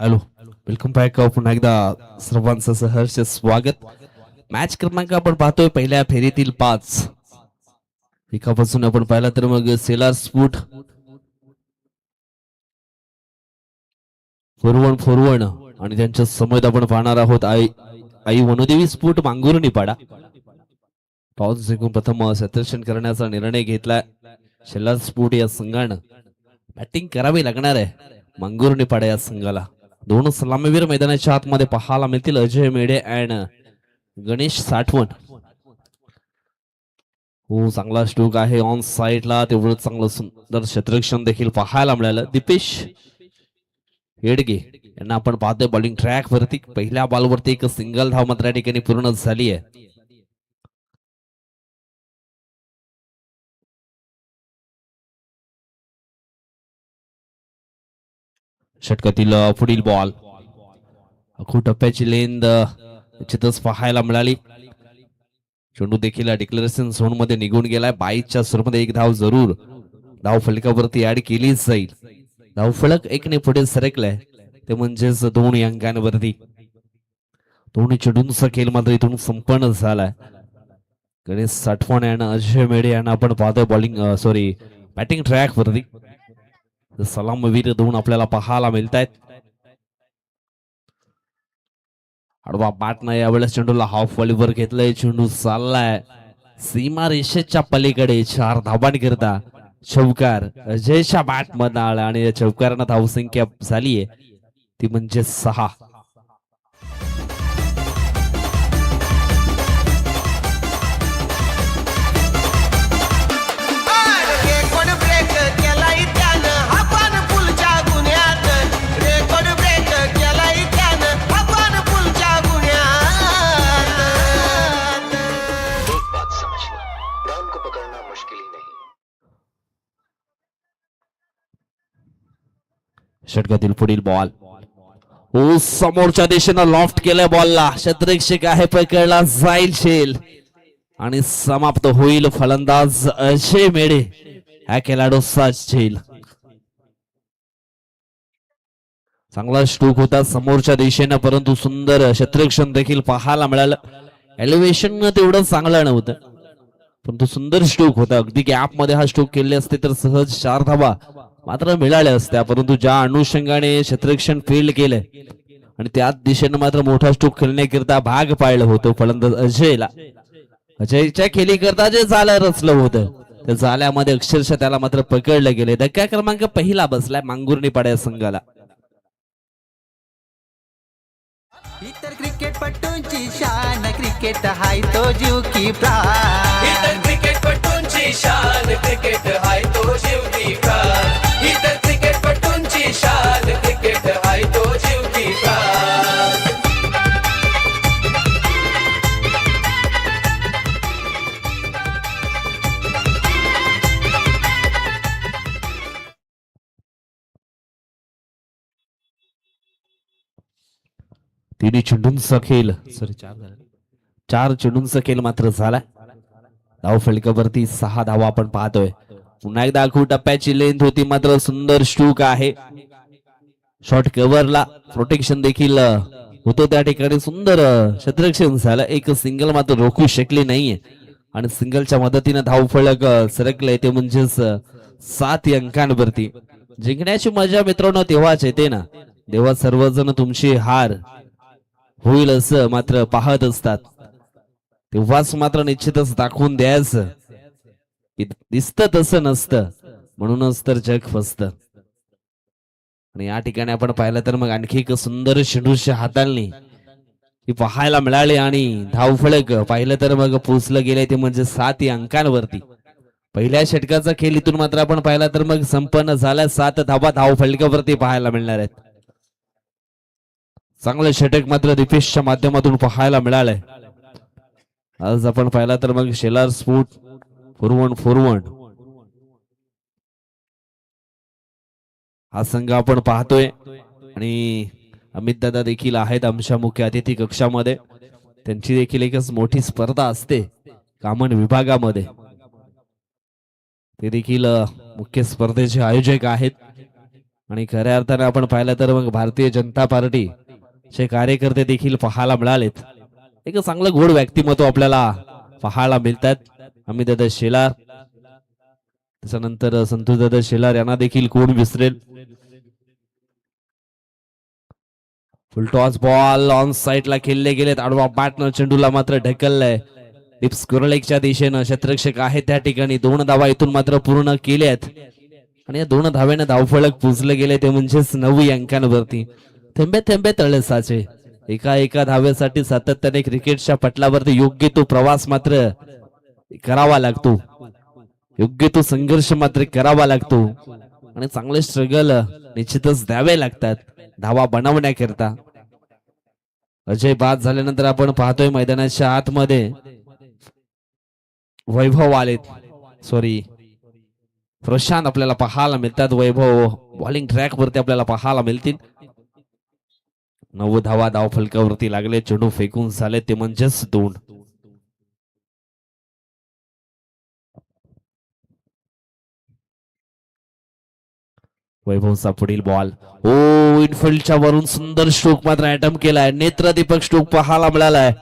Hello, welcome back. पुन्हा एकदा सर्वांचं सहर्ष स्वागत. मॅच क्रमांक आपण पाहतोय पहिल्या फेरीतील 5 एकापासून आपण पाहिला तर मग सेलार स्पूट फोरवन आणि त्यांच्या समोर आपण पाहणार आहोत आई आई वनुदेवी स्पूट मांगुर्णी पाडा. टॉस जिंकून प्रथम क्षेत्ररक्षण करण्याचा निर्णय घेतला. सेलार स्पूट या संघानं बॅटिंग करावी लागणार आहे मांगुर्णी पाडा या संघाला. दोन सलामीवीर मैदानाच्या आतमध्ये पाहायला मिळतील, अजय मेढे अँड गणेश साठवण. हो, चांगला स्ट्रोक आहे ऑन साइडला, तेवढं चांगलं सुंदर क्षेत्ररक्षण देखील पाहायला मिळालं. दीपेश येडगे यांना आपण पाहतोय बॉलिंग ट्रॅक वरती. पहिल्या बॉलवरती एक सिंगल धाव मात्र या ठिकाणी पूर्ण झाली आहे. षटकातील पुढील बॉल खूप टप्प्याची लेंद निश्चितच पाहायला मिळाली. चेंडू देखील डिक्लेरेशन झोन मध्ये निघून गेलाय. 22च्या सुरूमध्ये एक धाव जरूर धाव फलकावरती ऍड केली जाईल. धाव फलक 1ने पुढे सरकलाय, ते म्हणजेच 2 अंकांवरती. दोन्ही चेंडूंचा खेळ मात्र इथून संपन्न झालाय. गणेश साठवण आणि अजय मेढे यांना आपण पाहतोय बॅटिंग ट्रॅक वरती. सलामवीर 2 आपल्याला पाहायला मिळत आहेत. आडवा बॅटनं यावेळेस चेंडूला हाफ व्हॉलीवर घेतलंय. चेंडू चाललाय सीमा रेषेच्या पलीकडे. 4 धावांकरता चौकार अजयच्या बॅट मध्ये आला आणि या चौकारांना धावसंख्या झालीये ती म्हणजे 6. षटकातील पुढील बॉल ओ समोरच्या दिशेनं लॉफ्ट केलंय बॉलला. क्षेत्ररक्षक आहे, पकडला जाईल झेल आणि समाप्त होईल. फलंदाज अजय मेढे ह्या खेळाडूचा झेल. चांगला स्ट्रोक होता समोरच्या दिशेनं, परंतु सुंदर क्षेत्ररक्षण देखील पाहायला मिळालं. एलिव्हेशन तेवढं चांगलं नव्हतं, परंतु सुंदर स्ट्रोक होता. अगदी गॅप मध्ये हा स्ट्रोक केले असते तर सहज 4 धावा मात्र मिळाल्या असत्या. परंतु ज्या अनुषंगाने क्षेत्ररक्षण फील्ड केलंय आणि त्याच दिशेनं मात्र मोठा स्ट्रोक खेळण्याकरिता भाग पाळलं होतं फलंदाज अजयला. अजयच्या खेळीकरता जे जाळं रचलं होतं त्या जाळ्यामध्ये अक्षरशः त्याला मात्र पकडलं गेले. धक्का क्रमांक 1 बसलाय मांगुर्णी पाड्या संघाला. इतर क्रिकेटपटूंची शान क्रिकेट हाय तो जीव की प्राण. इतर क्रिकेटपटूंची शान क्रिकेट हाय तो जीव की प्राण. इतर क्रिकेटपटूंची शान क्रिकेट हाय तो जीव की प्राण. तिन्ही चेंडूंचा खेळ 4 चेंडूंचा खेळ मात्र झालाय. धाव फलकावरती 6 धावा आपण पाहतोय. पुन्हा एकदा खूप टप्प्याची लेंथ होती, मात्र सुंदर स्ट्रोक आहे. शॉर्ट कव्हरला प्रोटेक्शन देखील होतं त्या ठिकाणी. सुंदर क्षेत्ररक्षण झालं. एक सिंगल मात्र रोखू शकले नाहीये आणि सिंगलच्या मदतीने धाव फलक सरकलंय, ते म्हणजेच 7 अंकांवरती. जिंकण्याची मजा मित्रांनो तेव्हाच येते ना, तेव्हा सर्वजण तुमची हार होईल असं मात्र पाहत असतात. तेव्हाच मात्र निश्चितच दाखवून द्यायचं. दिसतं तसं नसतं, म्हणूनच तर जग फसतं. आणि या ठिकाणी आपण पाहिलं तर मग आणखी एक सुंदर चेंडूच्या हाताळणी ही पाहायला मिळाली आणि धाव फलक पाहिलं तर मग पोचलं गेले, ते म्हणजे 7 अंकांवरती. पहिल्या षटकाचा खेळ इथून मात्र आपण पाहिला तर मग संपन्न झाला. 7 धावा धाव फलकावरती पाहायला मिळणार आहेत. चांगलं षटक मात्र दीपेशच्या माध्यमातून पाहायला मिळालंय. आज आपण पाहिला तर मग सेलार स्पूट फोरवन हा संघ आपण पाहतोय आणि अमित दादा देखील आहेत आमच्या मुख्य अतिथी कक्षामध्ये. त्यांची देखील एकच मोठी स्पर्धा असते कामन विभागामध्ये. ते देखील मुख्य स्पर्धेचे आयोजक आहेत. आणि खऱ्या अर्थाने आपण पाहिलं तर मग भारतीय जनता पार्टी चे कार्यकर्ते देखील पाहायला मिळालेत. एक चांगलं गोड व्यक्तिमत्व आपल्याला पाहायला मिळतात. अमितदादा शेलार, त्याच्यानंतर संतोषदादा शेलार यांना देखील कोण विसरेल. फुलटॉस बॉल ऑन साइडला खेळले गेलेत. आडवा बॅटनं चेंडूला मात्र ढकललंय डीप स्क्वेअरलेगच्या दिशेनं. क्षेत्ररक्षक आहे त्या ठिकाणी. 2 धावा इथून मात्र पूर्ण केल्यात आणि या 2 धाव्याने धावफलक पुजले गेले ते म्हणजेच 9 अंकांवरती. थेंबे थेंबे तळे साचे. एका धावेसाठी सातत्याने क्रिकेटच्या पटलावरती योग्य तो प्रवास मात्र करावा लागतो, योग्य तो संघर्ष मात्र करावा लागतो आणि चांगले स्ट्रगल निश्चितच द्यावे लागतात धावा बनवण्याकरता. अजय बाद झाल्यानंतर आपण पाहतोय मैदानाच्या आतमध्ये वैभव आलेत, प्रशांत आपल्याला पाहायला मिळतात. वैभव बॉलिंग ट्रॅक वरती आपल्याला पाहायला मिळतील. 9 धावा धाव फलकावरती लागले. चेंडू फेकून झाले ते म्हणजेच 2. वैभवचा पुढील बॉल इनफिल्डच्या वरून सुंदर स्ट्रोक मात्र अटेम्प्ट केलाय. नेत्रदीपक स्ट्रोक पाहायला मिळालाय.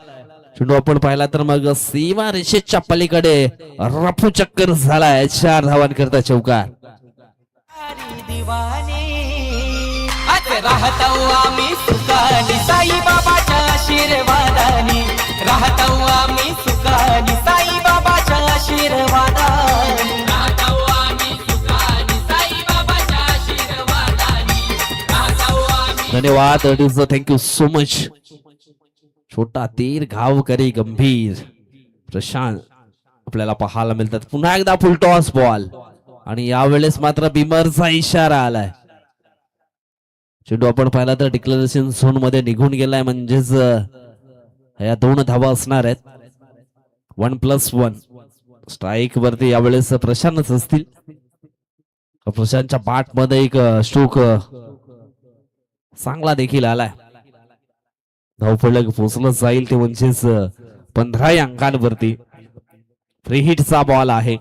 चेंडू आपण पाहिला तर मग सीमा रेषेच्या पलीकडे रफू चक्कर झालाय. 4 धावांकरता चौकार. राहतो आम्ही सुखानी साईबाबाच्या आशीर्वादानी. राहतो आम्ही सुखानी साईबाबाच्या आशीर्वादानी. राहतो आम्ही सुखानी साईबाबाच्या आशीर्वादानी. राहतो आम्ही. धन्यवाद. Thank you so much. छोटा तीर घावकरी गंभीर प्रशांत आपल्याला पाहायला मिळतात. पुन्हा एकदा फुल टॉस बॉल आणि यावेळेस मात्र बिमरचा इशारा आलाय. चेंडू आपण पाहिला तर डिक्लेरेशन झोन मध्ये निघून गेलाय म्हणजेच या 2 धावा असणार आहेत. 1+1 स्ट्राईक वरती यावेळेस प्रशांतच असतील. प्रशांतच्या बॅट मध्ये एक स्ट्रोक चांगला देखील आलाय. धावफलक पोचलं जाईल ते म्हणजेच 15 अंकांवरती. फ्री हिटचा बॉल आहे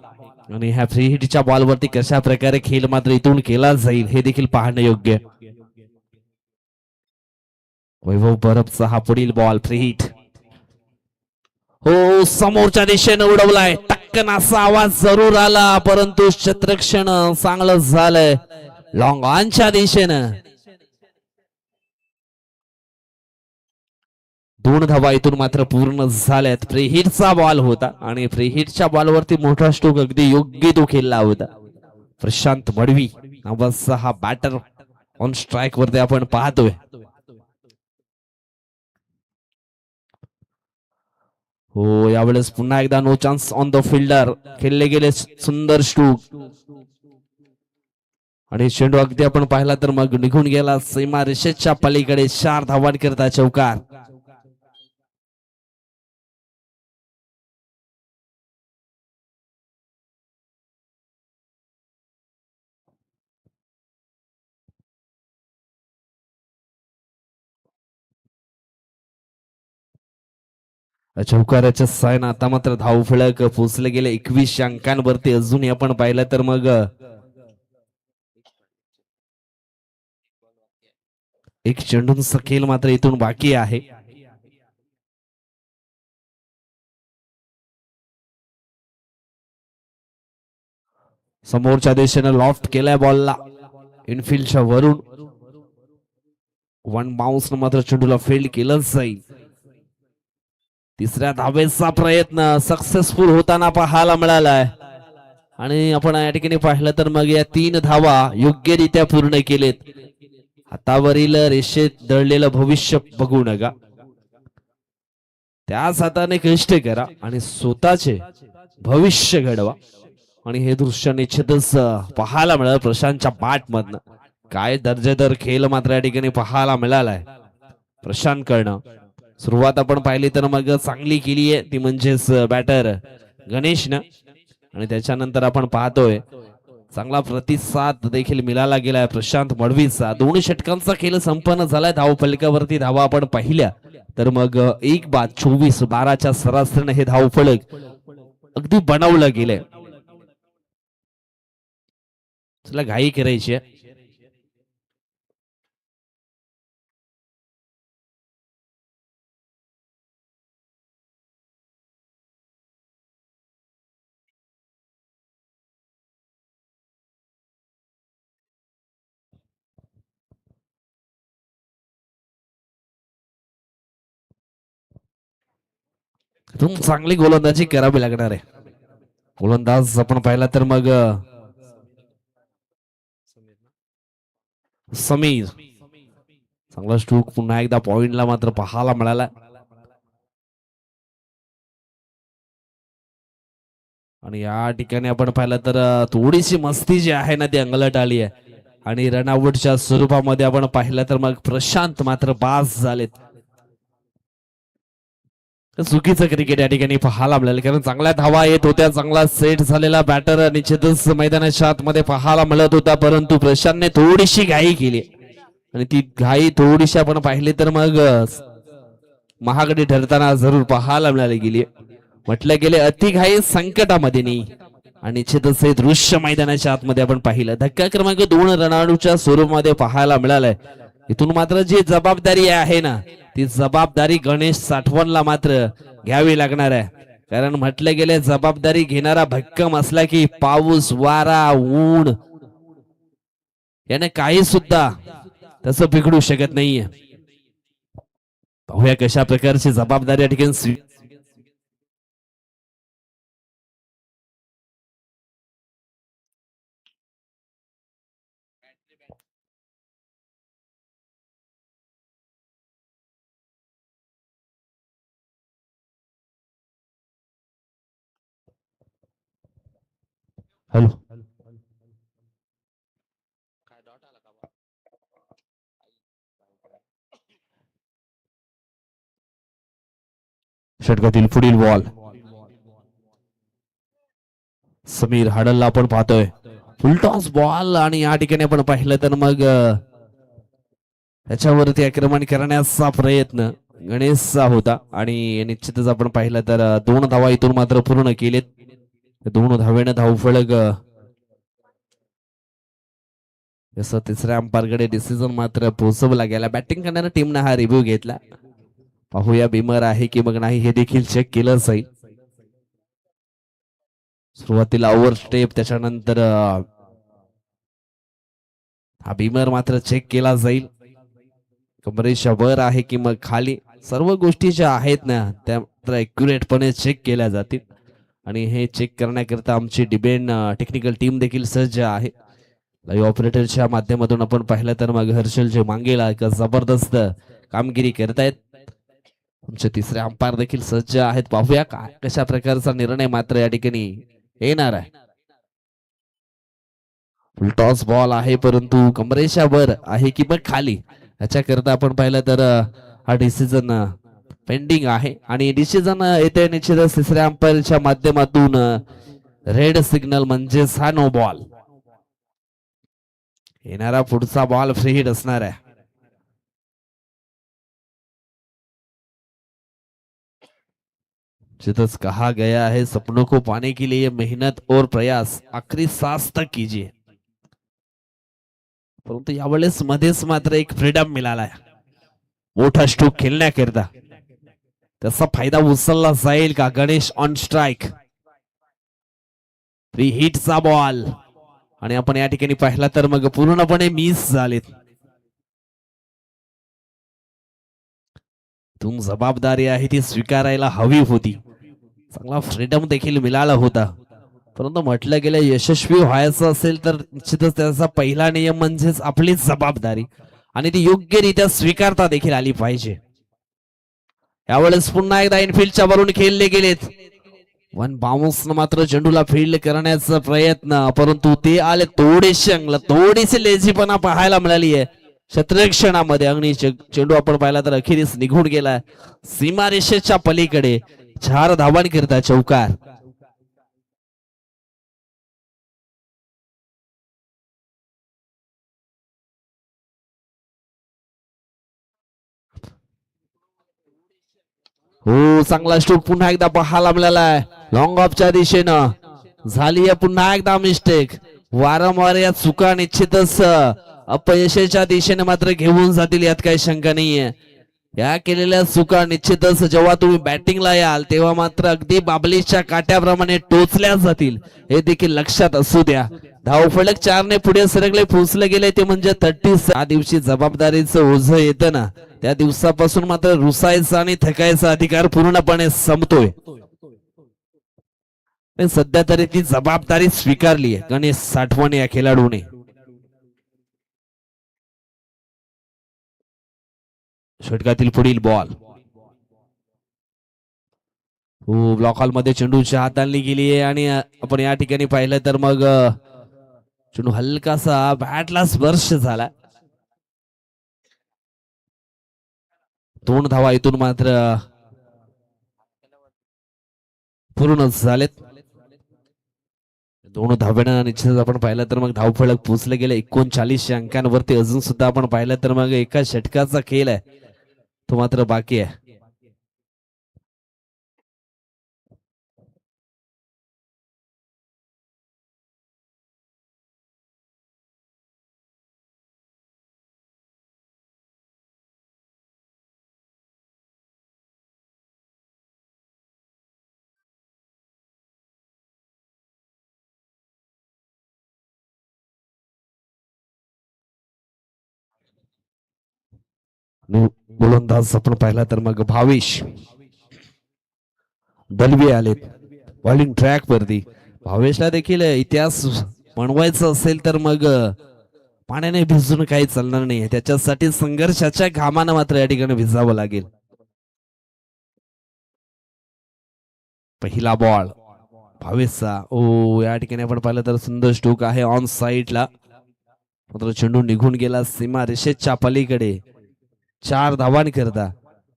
आणि ह्या फ्री हिटच्या बॉलवरती कशा प्रकारे खेळ मात्र इथून केला जाईल हे देखील पाहणं योग्य. वैभव परबचा हा पुढील बॉल फ्री हिट. समोरच्या दिशेने उडवलाय. टक्कन असा आवाज जरूर आला परंतु क्षेत्ररक्षण चांगलं झालंय लॉंग ऑनच्या दिशेनं. 2 धावा इथून मात्र पूर्ण झाल्यात. फ्री हिटचा बॉल होता आणि फ्री हिटच्या बॉलवरती मोठा स्ट्रोक अगदी योग्य तो खेळला होता. प्रशांत मडवी नावाचा हा बॅटर ऑन स्ट्राईक वरती आपण पाहतोय. यावेळेस पुन्हा एकदा no chance on the fielder. खेळले गेले सुंदर स्ट्रोक आणि चेंडू अगदी आपण पाहिला तर मग निघून गेला सीमा रेषेच्या पलीकडे. 4 धावांकरता चौकार. चौकाराच्या साइन आता मात्र धावफलक पोचले गेले 21 अंकांवरती. अजूनही आपण पाहिलं तर मग एक चेंडूंचा खेळ मात्र इथून बाकी आहे. समोरच्या दिशेने लॉफ्ट केलाय बॉलला इनफिल्डच्या वरून. 1 बाउन्स मात्र चेंडूला फील्ड केलं जाईल. 3ऱ्या धावेचा प्रयत्न सक्सेसफुल होताना पाहायला मिळालाय आणि आपण या ठिकाणी पाहिलं तर मग या 3 धावा योग्यरित्या पूर्ण केलेत. हातावरील रेषेत दळलेलं भविष्य बघू नका, त्याच हाताने कष्ट करा आणि स्वतःचे भविष्य घडवा. आणि हे दृश्य निश्चितच पाहायला मिळालं प्रशांतच्या बॅट मधनं. काय दर्जेदार खेळ मात्र या ठिकाणी पाहायला मिळालाय प्रशांत कडनं. सुरुवात आपण पाहिली तर मग चांगली केली आहे ती म्हणजेच बॅटर गणेशनं आणि त्याच्यानंतर आपण पाहतोय चांगला प्रतिसाद देखील मिळाला गेलाय प्रशांत मडवीचा. 2 षटकांचा खेळ संपन्न झालाय. धाव फलकावरती धावा आपण पाहिल्या तर मग 1/24-12च्या सरासरीने हे धाव फलक अगदी बनवलं गेलंय. चला घाई करायची आहे. तुम चांगली गोलंदाजी करावी लागणार आहे. गोलंदाज आपण पाहिला तर मग समीर चांगला स्ट्रोक पुन्हा एकदा पॉइंटला मात्र पाहायला मिळाला. आणि या ठिकाणी आपण पाहिलं तर थोडीशी मस्ती जी आहे ना ती अंगलट आली आहे. आणि रनआउटच्या स्वरूपामध्ये आपण पाहिलं तर मग प्रशांत मात्र बास झालेत. चुकीचं क्रिकेट या ठिकाणी पाहायला मिळालं, कारण चांगल्या धावा येत होत्या, चांगला सेट झालेला बॅटर निश्चितच मैदानाच्या आतमध्ये पाहायला मिळत होता. परंतु प्रशांतने थोडीशी घाई केली आणि ती घाई थोडीशी आपण पाहिली तर मग महागडी ठरताना जरूर पाहायला मिळाली गेली. म्हटलं गेले अति घाई संकटामध्ये नाही. आणि निश्चितच हे दृश्य मैदानाच्या आतमध्ये आपण पाहिलं. धक्का क्रमांक 2 रनआउटच्या स्वरूपामध्ये पाहायला मिळालाय. इथून मात्र जी जबाबदारी आहे ना ती जबाबदारी गणेश साठवणला मात्र घ्यावी लागणार आहे. कारण म्हटलं गेले जबाबदारी घेणारा भक्कम असला की पाऊस वारा ऊन याने काही सुद्धा तसं बिघडू शकत नाहीये. पाहूया कशा प्रकारची जबाबदारी या ठिकाणी हॅलो षटकातील पुढील बॉल समीर हाडलला आपण पाहतोय. फुलटॉस बॉल आणि या ठिकाणी आपण पाहिलं तर मग त्याच्यावरती आक्रमण करण्याचा प्रयत्न गणेशचा होता. आणि निश्चितच आपण पाहिलं तर 2 धावा इथून मात्र पूर्ण केलेत. 2 धावेनं धावफलक जसं तिसऱ्या अंपायरकडे डिसिजन मात्र पोहोचवला गेला. बॅटिंग करणाऱ्या टीमनं हा रिव्ह्यू घेतला. पाहूया बिमर आहे की मग नाही हे देखील चेक केलं जाईल. सुरुवातीला ओव्हर स्टेप त्याच्यानंतर हा बिमर मात्र चेक केला जाईल. कमरेच्या वर आहे की मग खाली सर्व गोष्टी ज्या आहेत ना त्या मात्र ॲक्युरेटपणे चेक केल्या जातील. आणि हे चेक करण्याकरता आमची डिबेट टेक्निकल टीम देखील सज्ज आहे. लाईव्ह ऑपरेटरच्या माध्यमातून आपण पाहिलं तर मग हर्षलचे मांगेला एक जबरदस्त कामगिरी करतायत. तुमचे तिसरे अंपायर देखील सज्ज आहेत. पाहूया काय कशा प्रकारचा निर्णय मात्र या ठिकाणी येणार आहे. फुलटॉस बॉल आहे परंतु कमरेच्या वर आहे की मग खाली याच्याकरता आपण पाहिलं तर हा डिसिजन पेंडिंग आहे. आणि डिसिजन येते निश्चितच तिसऱ्या अंपायरच्या माध्यमातून रेड सिग्नल म्हणजेच हा नो बॉल. येणारा पुढचा बॉल फ्री हिट असणार आहे. जितच कहा गया है सपनों को पाने के लिए मेहनत और प्रयास आखिरी सांस तक कीजिए. परंतु यावेळेस मध्येच मात्र एक फ्रीडम मिळालाय मोठा स्ट्रोक खेळण्याकरता. त्याचा फायदा उचलला जाईल का? गणेश ऑन स्ट्राईक, फ्री हिटचा बॉल आणि आपण या ठिकाणी पाहिला तर मग पूर्णपणे मिस झालेत. तुम जबाबदारी आहे ती स्वीकारायला हवी होती. चांगला फ्रीडम देखील मिळाला होता. परंतु म्हटलं गेलं यशस्वी व्हायचं असेल तर निश्चितच त्याचा पहिला नियम म्हणजेच आपली जबाबदारी आणि ती योग्यरित्या स्वीकारता देखील आली पाहिजे. यावेळेस पुन्हा एकदा इनफिल्डच्या वरून खेळले गेलेत. वन बाउन्स मात्र चेंडूला फील्ड करण्याचा प्रयत्न परंतु ते आले थोडेसे अंगल थोडीशी लेझीपणा पाहायला मिळाली आहे क्षेत्ररक्षणामध्ये. अग्नी चेंडू आपण पाहिला तर अखेरीस निघून गेला सीमारेषेच्या पलीकडे. 4 धावांकरिता चौकार. हो चांगला स्ट्रोक पुन्हा एकदा पाहायला मिळालाय लॉंग ऑफच्या दिशेनं. झाली आहे पुन्हा एकदा मिस्टेक. वारंवार या चुका निश्चितच अपयशाच्या दिशेने मात्र घेऊन जातील यात काही शंका नाहीये. या केलेल्या चुका निश्चितच जेव्हा तुम्ही बॅटिंगला याल तेव्हा मात्र अगदी बाबलीच्या काट्याप्रमाणे टोचल्या जातील हे देखील लक्षात असू द्या. धावफलक 4 ने पुढे सरकले पोहोचले गेले ते म्हणजे 30. या दिवशी जबाबदारीचं ओझं येतं ना त्या दिवसापासून मात्र रुसायचा आणि थकायचा अधिकार पूर्णपणे संपतोय. पण सध्या तरी ती जबाबदारी स्वीकारली आहे गणेश साठवण या खेळाडूने. षटकातील पुढील बॉल ब्लॉक हॉल मध्ये चेंडूच्या हाताळली गेली आहे आणि आपण या ठिकाणी पाहिलं तर मग चेंडू हलकासा बॅटला स्पर्श झाला. 2 धावा इथून मात्र पूर्ण झालेत. 2 धाव्यानं निश्चितच आपण पाहिलं तर मग धावफलक पोचले गेले 39 अंकांवरती. अजून सुद्धा आपण पाहिलं तर मग एका षटकाचा खेळ आहे तो मात्र बाकी आहे. गोलंदाज आपण पाहिला तर मग भावेश दलवे आलेत बॉलिंग ट्रॅक वरती. भावेशला देखील इतिहास बनवायचा असेल तर मग पाण्याने भिजून काही चालणार नाही. त्याच्यासाठी संघर्षाच्या घामानं मात्र या ठिकाणी भिजावं लागेल. पहिला बॉल भावेशचा या ठिकाणी आपण पाहिलं तर सुंदर स्ट्रोक आहे ऑन साइडला. मात्र चेंडू निघून गेला सीमा रेषेच्या पलीकडे. 4 धावांकरता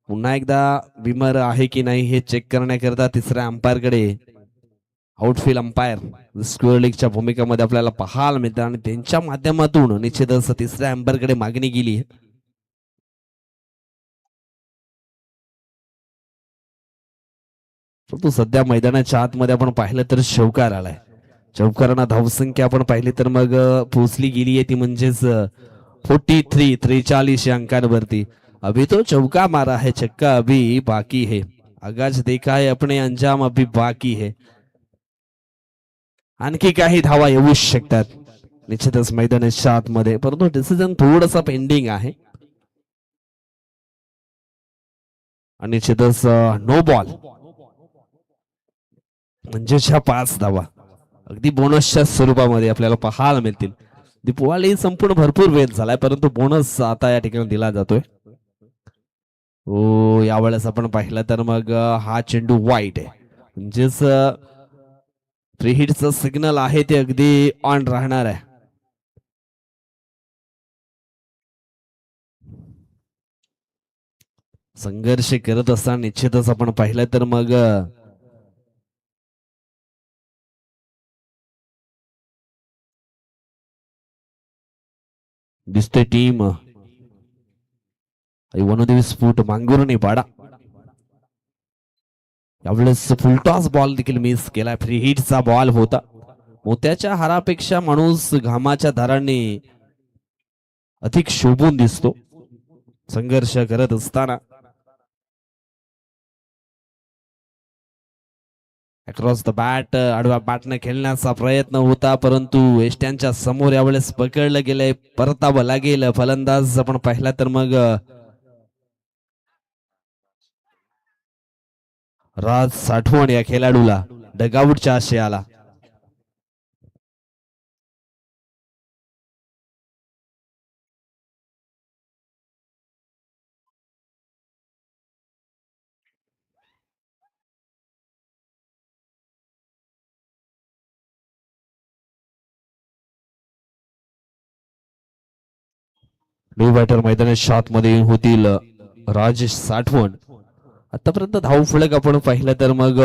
पुन्हा एकदा बिमर आहे की नाही हे चेक करण्याकरता तिसऱ्या अंपायर कडे आउटफील्ड अंपायर स्क्वेअर लीगच्या भूमिकेमध्ये आपल्याला पाहायला मिळतं आणि त्यांच्या माध्यमातून निश्चितच तिसऱ्या अंपायर कडे मागणी केली आहे. परंतु सध्या मैदानाच्या आतमध्ये आपण पाहिलं तर चौकार आलाय. चौकारांना धावसंख्या आपण पाहिली तर मग पोहोचली गेली आहे ती म्हणजेच 43 अंकांवरती. अभी तो चौका मारा है, छक्का अभी बाकी है. आगाज देखा है, अपने अंजाम अभी बाकी है. आणखी काही धावा येऊ शकतात निश्चितच मैदानाच्या आतमध्ये. परंतु डिसिजन थोडासा पेंडिंग आहे आणि निश्चितच नो बॉल म्हणजे 5 धावा अगदी बोनसच्या स्वरूपामध्ये आपल्याला पाहायला मिळतील. दीपवाळी संपूर्ण भरपूर वेळ झालाय परंतु बोनस आता या ठिकाणी दिला जातोय. यावेळेस आपण पाहिलं तर मग हा चेंडू वाईट आहे म्हणजेच फ्री हिटचं सिग्नल आहे ते अगदी ऑन राहणार आहे. संघर्ष करत असताना निश्चितच आपण पाहिलं तर मग दिसते टीम 29 फूट मांगुर्णी पाडा. यावेळेस फुलटॉस बॉल देखील मिस केला. फ्री हिटचा बॉल होता. मोत्याच्या हारापेक्षा माणूस घामाच्या धारांनी अधिक शोभून दिसतो संघर्ष करत असताना. अक्रॉस द बॅट आडव्या बॅटने खेळण्याचा प्रयत्न होता परंतु वेस्टर्नच्या समोर यावेळेस पकडलं गेलंय. परतावं लागेल. फलंदाज आपण पाहिला तर मग राज साठवण या खेळाडूला डगआउटच्या आशयाला. न्यू बॅटर मैदानाच्या शॉट मध्ये होतील राजेश साठवण. आतापर्यंत धावफलक आपण पाहिलं तर मग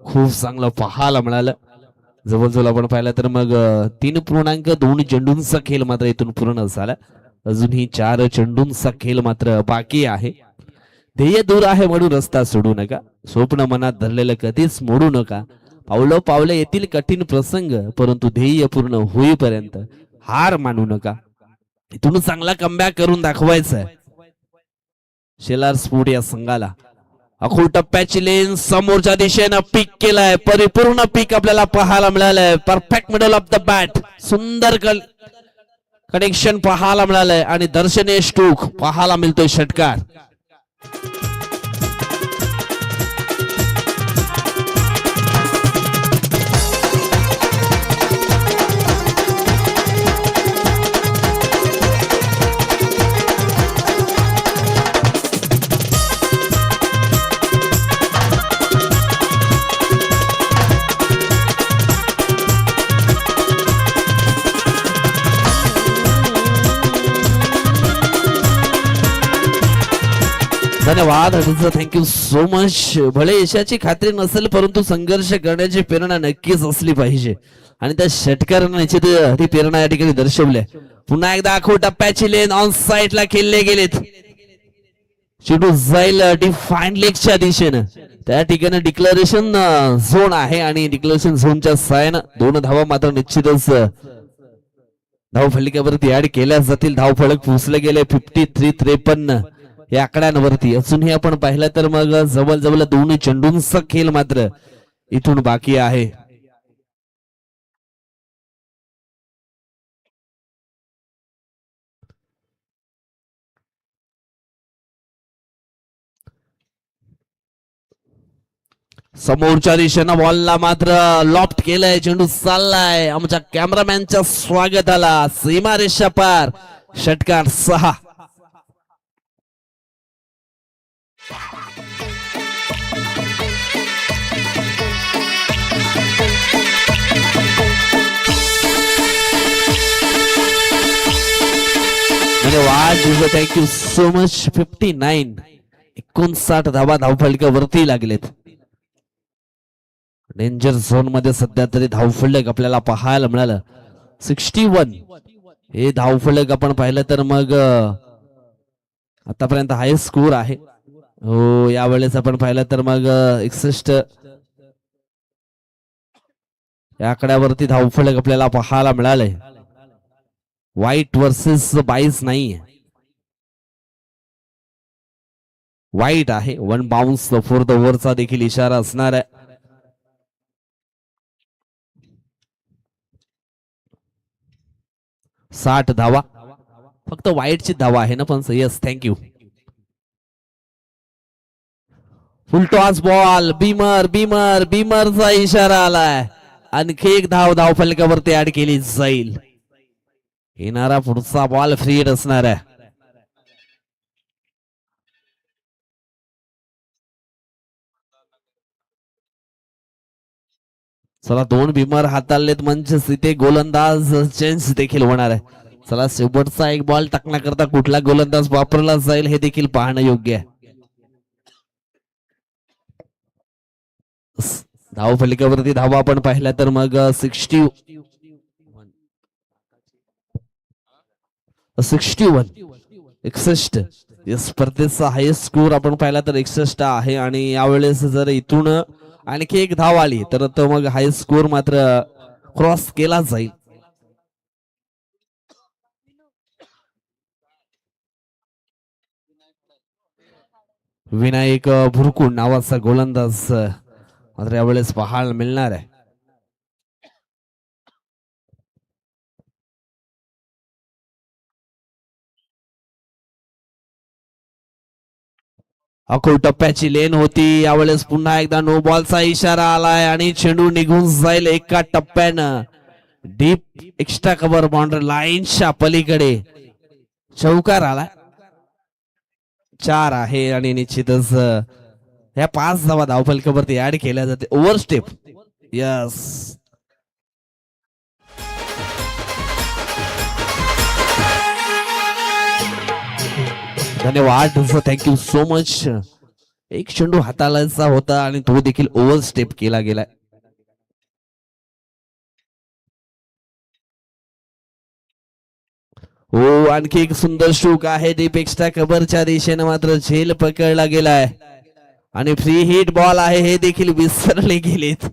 खूप चांगलं पाहायला मिळालं. जवळजवळ आपण पाहिलं तर मग 3.2 चेंडूंचा खेळ मात्र इथून पूर्ण झाला. अजूनही 4 चेंडूंचा खेळ मात्र बाकी आहे. ध्येय दूर आहे म्हणून रस्ता सोडू नका. स्वप्न मनात धरलेलं कधीच मोडू नका. पावलं पावलं येतील कठीण प्रसंग परंतु ध्येय पूर्ण होईपर्यंत हार मानू नका. इथून चांगला कमबॅक करून दाखवायचा आहे शेलार स्पोर्ट या संघाला. अखोल टप्प्याची लेन समोरच्या दिशेनं पीक केलाय. परिपूर्ण पीक आपल्याला पाहायला मिळालंय. Perfect middle of the bat. सुंदर कनेक्शन पाहायला मिळालंय आणि दर्शनेश टूक पाहायला मिळतोय षटकार. धन्यवाद थँक्यू सो मच. भले यशाची खात्री नसेल परंतु संघर्ष करण्याची प्रेरणा नक्कीच असली पाहिजे आणि त्या षटकारांना निश्चित ती प्रेरणा या ठिकाणी दर्शवली. पुन्हा एकदा आखो टप्प्याची लेन ऑन साइड ला खेळले गेलेत. चेंडू जाईल डिफाईन लेगच्या दिशेनं. त्या ठिकाणी डिक्लेरेशन झोन आहे आणि डिक्लेरेशन झोनच्या साहाय्यानं 2 धावा मात्र निश्चितच धाव फलकावरती ऍड केल्या जातील. धाव फलक पोहोचले गेले 53-53 या आकड्यांवरती. अजूनही आपण पाहिलं तर मग जवळजवळ दोन्ही चेंडूंचा खेळ मात्र इथून बाकी आहे. समोरच्या दिशेनं बॉलला मात्र लॉफ्ट केलंय. चेंडू चाललाय. आमच्या कॅमेरामॅनच्या स्वागताला सीमारेषा पार. षटकार 6. धन्यवाद थँक्यू सो मच. 59 धावा धावफलकावरती लागलेत. डेंजर झोन मध्ये सध्या तरी धावफलक आपल्याला पाहायला मिळालं. 61 हे धावफलक आपण पाहिलं तर मग आतापर्यंत हायस्ट स्कोर आहे. हो यावेळेस आपण पाहिलं तर मग 61 या आकड्यावरती धावफलक आपल्याला पाहायला मिळालंय. व्हाईट वर्सेस 22 नाहीये. व्हाईट आहे. 1 बाउन्स 4th ओव्हरचा देखील इशारा असणार आहे. साठ धावा फक्त व्हाईटची धावा आहे ना पण. Yes thank you. Full toss ball. बीमरचा इशारा आलाय. आणखी एक धाव फलकावरती ऍड केली जाईल. येणारा पुढचा बॉल फ्री हिट असणार आहे. चला 2 बीमर हाताळलेत म्हणजे इथे गोलंदाज चेंज देखील होणार आहे. चला शेवटचा एक बॉल टाकण्याकरता कुठला गोलंदाज वापरला जाईल हे देखील पाहणं योग्य आहे. धाव फलकावरती धावा आपण पाहिल्या तर मग 61 61 या स्पर्धेचा हायस्ट स्कोर आपण पाहिला तर 61 आहे. आणि यावेळेस जर इथून आणखी एक धाव आली तर मग हायस्ट स्कोर मात्र क्रॉस केला जाईल. विनायक भुरकुंड नावाचा गोलंदाज मात्र यावेळेस पाहायला मिळणार आहे. अकोल टप्प्याची लेन होती. यावेळेस पुन्हा एकदा नो बॉलचा इशारा आलाय आणि चेंडू निघून जाईल एका टप्प्यानं. डीप एक्स्ट्रा कव्हर बाउंड्री लाईनच्या पलीकडे चौकार आलाय. 4 आहे आणि निश्चितच ह्या 5 धावा धावफलकावरती ऍड केल्या जाते. Over step. यस धन्यवाद थँक्यू सो मच. एक चेंडू हाताळायचा होता आणि तो देखील ओव्हर स्टेप केला गेलाय. हो आणखी एक सुंदर स्ट्रोक आहे. डीप एक्स्ट्रा कव्हरच्या दिशेने मात्र झेल पकडला गेलाय आणि फ्री हिट बॉल आहे हे देखील विसरले गेलेत.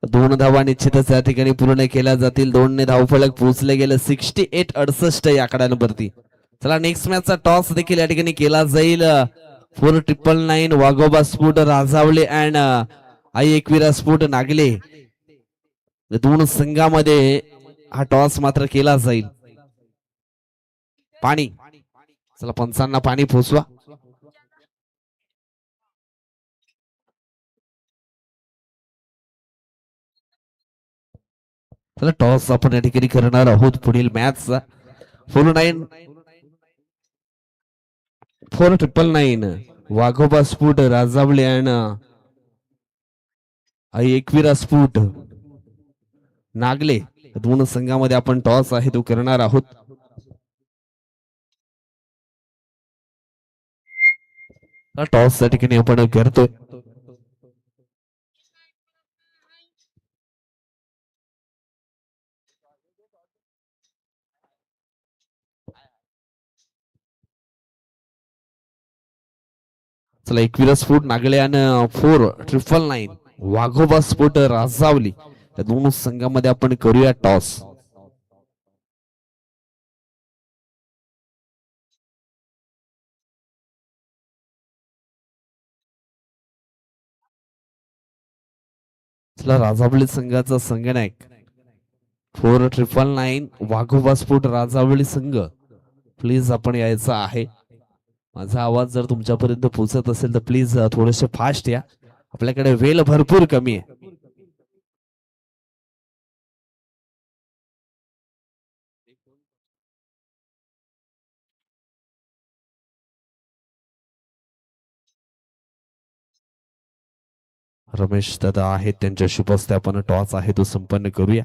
2 धावा निश्चितच या ठिकाणी पूर्ण केल्या जातील. 2 ने धावफलक पोहोचले गेले 68-68 या आकड्यांवरती. चला नेक्स्ट मॅचचा टॉस देखील या ठिकाणी केला जाईल. 4999 Waghoba sport Rajawale and Aai Ekvira sport Nagle 2 संघामध्ये हा टॉस मात्र केला जाईल. पाणी, चला पंचांना पाणी पोचवा. चला टॉस आपण या ठिकाणी करणार आहोत पुढील मॅचचा. 4-9 वाघोबा स्फूट राजावळे आणि एकविरा स्फूट नागले दोन संघामध्ये आपण टॉस आहे तो करणार आहोत. टॉस या ठिकाणी आपण करतोय. चला 21 स्फोट नागले आणि 4-9 वाघोबा स्फोट राजावली या दोन संघामध्ये आपण करूया टॉस. चला राजावली संघाचा संघनायक 4-9 वाघोबा स्फोट राजावली संघ प्लीज आपण यायचं आहे. माझा आवाज जर तुमच्यापर्यंत पोहोचत असेल तर प्लीज थोडेसे फास्ट या, आपल्याकडे वेळ भरपूर कमी आहे. रमेश दादा आहेत, त्यांच्या शुभ हस्ते आपण टॉस आहे तो संपन्न करूया.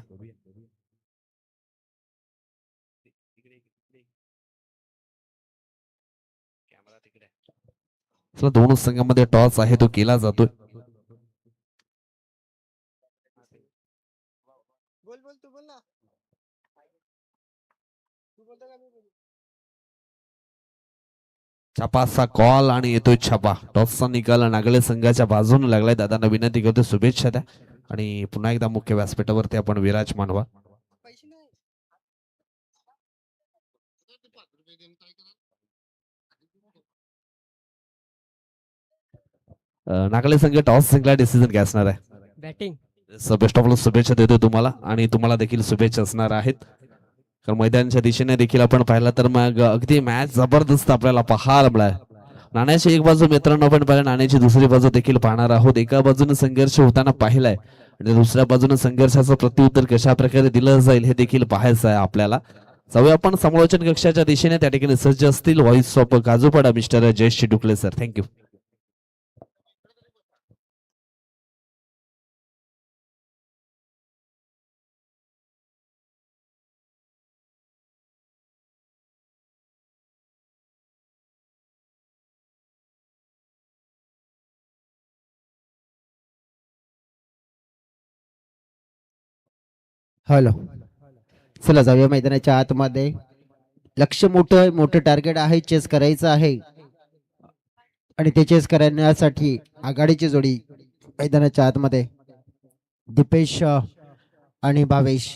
चला दोन संघामध्ये टॉस आहे तो केला जातोय. छापाचा कॉल आणि येतोय छापा. टॉसचा निकाल नागले संघाच्या बाजूने लागलाय. दादांना विनंती करतो शुभेच्छा द्या आणि पुन्हा एकदा मुख्य व्यासपीठावरती आपण विराजमान व्हा. नागले संघ टॉस जिंकला, डिसिजन काय असणार आहे? बॅटिंग. बेस्ट ऑफ लक शुभेच्छा देतो तुम्हाला आणि तुम्हाला देखील शुभेच्छा असणार आहेत. कारण मैदानाच्या दिशेने देखील आपण पाहिलं तर मग अगदी मॅच जबरदस्त आपल्याला पाहायला मिळाला. नाण्याची एक बाजू मित्रांनो आपण पाहिलं, नाण्याची दुसरी बाजू देखील पाहणार आहोत. एका बाजूने संघर्ष होताना पाहिलाय आणि दुसऱ्या बाजूने संघर्षाचं प्रत्युत्तर कशा प्रकारे दिलं जाईल हे देखील पाहायचं आहे आपल्याला. जाऊया आपण समालोचन कक्षाच्या दिशेने. त्या ठिकाणी सज्ज असतील voice of Kajupada mister Jayesh Chidukle sir. Thank you. Hello, चला जाऊया मैदानाच्या आतमध्ये. लक्ष मोठं टार्गेट आहे, चेस करायचं आहे आणि ते चेस करण्यासाठी आघाडीची जोडी मैदानाच्या आतमध्ये दीपेश आणि भावेश.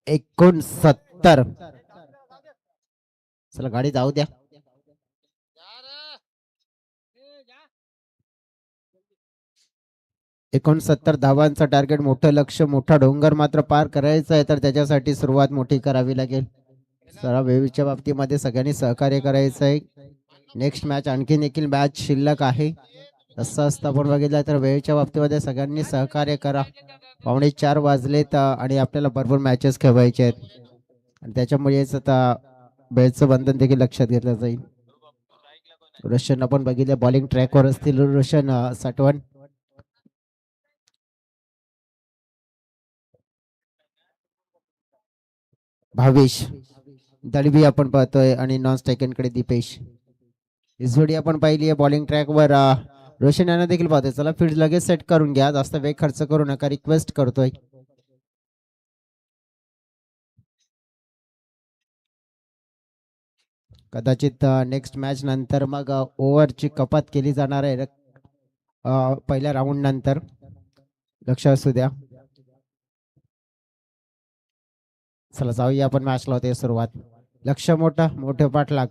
$69. चला गाडी जाऊ द्या. 69 धावांचा टार्गेट. मोठं लक्ष, मोठा डोंगर मात्र पार करायचा आहे, तर त्याच्यासाठी सुरुवात मोठी करावी लागेल. सर्व वेळीच्या बाबतीमध्ये सगळ्यांनी सहकार्य करायचं आहे. नेक्स्ट मॅच आणखीन देखील मॅच शिल्लक आहे. तसं असतं आपण बघितलं तर वेळेच्या बाबतीमध्ये सगळ्यांनी सहकार्य करा. 3:45 वाजलेत आणि आपल्याला भरपूर मॅचेस खेळवायचे आहेत आणि त्याच्यामुळेच आता वेळेचं बंधन देखील लक्षात घेतलं जाईल. रोशन आपण बघितलं बॉलिंग ट्रॅकवर असतील. रोशन साठवण, भावेश दळवी आपण पाहतोय आणि नॉन स्ट्रायकरकडे दीपेश. ही जोडी आपण पाहिली आहे बॉलिंग ट्रॅकवर. रोशन यांना देखील पाहतोय. चला फील्ड लगेच सेट करून घ्या, जास्त वेळ खर्च करू नका, रिक्वेस्ट करतोय. कदाचित नेक्स्ट मॅच नंतर मग ओव्हरची कपात केली जाणार आहे पहिल्या राऊंड नंतर, लक्ष असू द्या. चला जाऊया आपण मॅचला होते सुरुवात. लक्ष मोठे पाठलाग.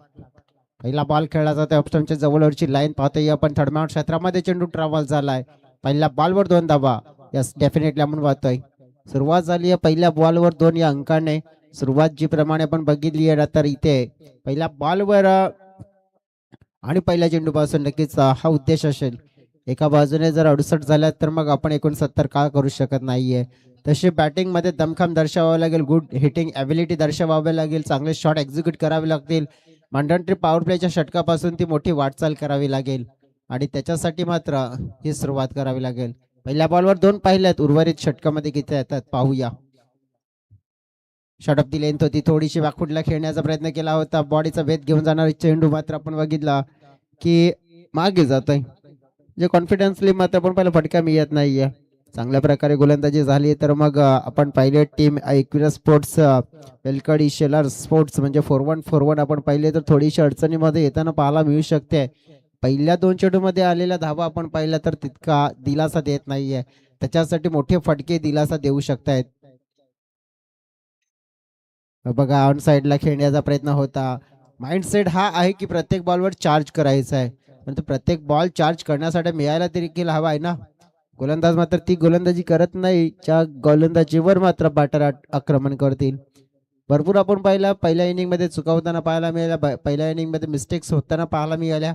पहिला बॉल खेळला जातोय. ऑप्शनच्या जवळवरची लाईन पाहतोय आपण. थर्ड क्षेत्रामध्ये चेंडू ट्रॅव्हल झालाय. पहिल्या बॉलवर 2 धावा. यस डेफिनेटली आपण पाहतोय सुरुवात झाली आहे पहिल्या बॉलवर 2 या अंकाने. सुरुवात जी प्रमाणे आपण बघितली आहे ना, तर इथे पहिल्या बॉलवर आणि पहिल्या चेंडूपासून नक्कीच हा उद्देश असेल. एका बाजूने जर 68 झाल्या तर मग आपण 69 का करू शकत नाहीये. तसे बॅटिंग मध्ये दमखम दर्शवावं लागेल, गुड हिटिंग ॲबिलिटी दर्शवावे लागेल, चांगले शॉट एक्झिक्यूट करावे लागतील. मंडंट्री पॉवर प्लेच्या षटकापासून ती मोठी वाटचाल करावी लागेल आणि त्याच्यासाठी मात्र ही सुरुवात करावी लागेल. पहिल्या बॉलवर 2 पाहिल्यात, उर्वरित षटकामध्ये किती येतात पाहूया. शॉट ऑफ दी लेंथ होती, थोडीशी बॅकफुटला खेळण्याचा प्रयत्न केला होता. बॉडीचा वेध घेऊन जाणारा चेंडू मात्र आपण बघितला की मागे जातोय. जे कॉन्फिडन्सली मात्र आपण पहिला फटका मिळत नाहीये. चांगल्या प्रकारे गोलंदाजी झाली तर मग आपण पाहिले team Ekvira sports Velkadi Shelar sports म्हणजे 4-1 आपण पाहिले तर थोडीशी अडचणीमध्ये येताना पाहायला मिळू शकते. पहिल्या 2 चेंडूमध्ये आलेल्या धावा आपण पाहिल्या तर तितका दिलासा देत नाहीये. त्याच्यासाठी मोठे फटके दिलासा देऊ शकतायत. बघा ऑन साईडला खेळण्याचा प्रयत्न होता. माइंडसेट हा आहे की प्रत्येक बॉलवर चार्ज करायचा आहे, परंतु प्रत्येक बॉल चार्ज करण्यासाठी मिळायला देखील हवा आहे ना. गोलंदाज मात्र ती गोलंदाजी करत नाही ज्या गोलंदाजीवर मात्र बॅटर आक्रमण करतील. भरपूर आपण पाहिला पहिल्या इनिंग मध्ये चुकावताना पाहायला मिळाल्या, पहिल्या इनिंग मध्ये मिस्टेक्स होताना पाहायला मिळाल्या.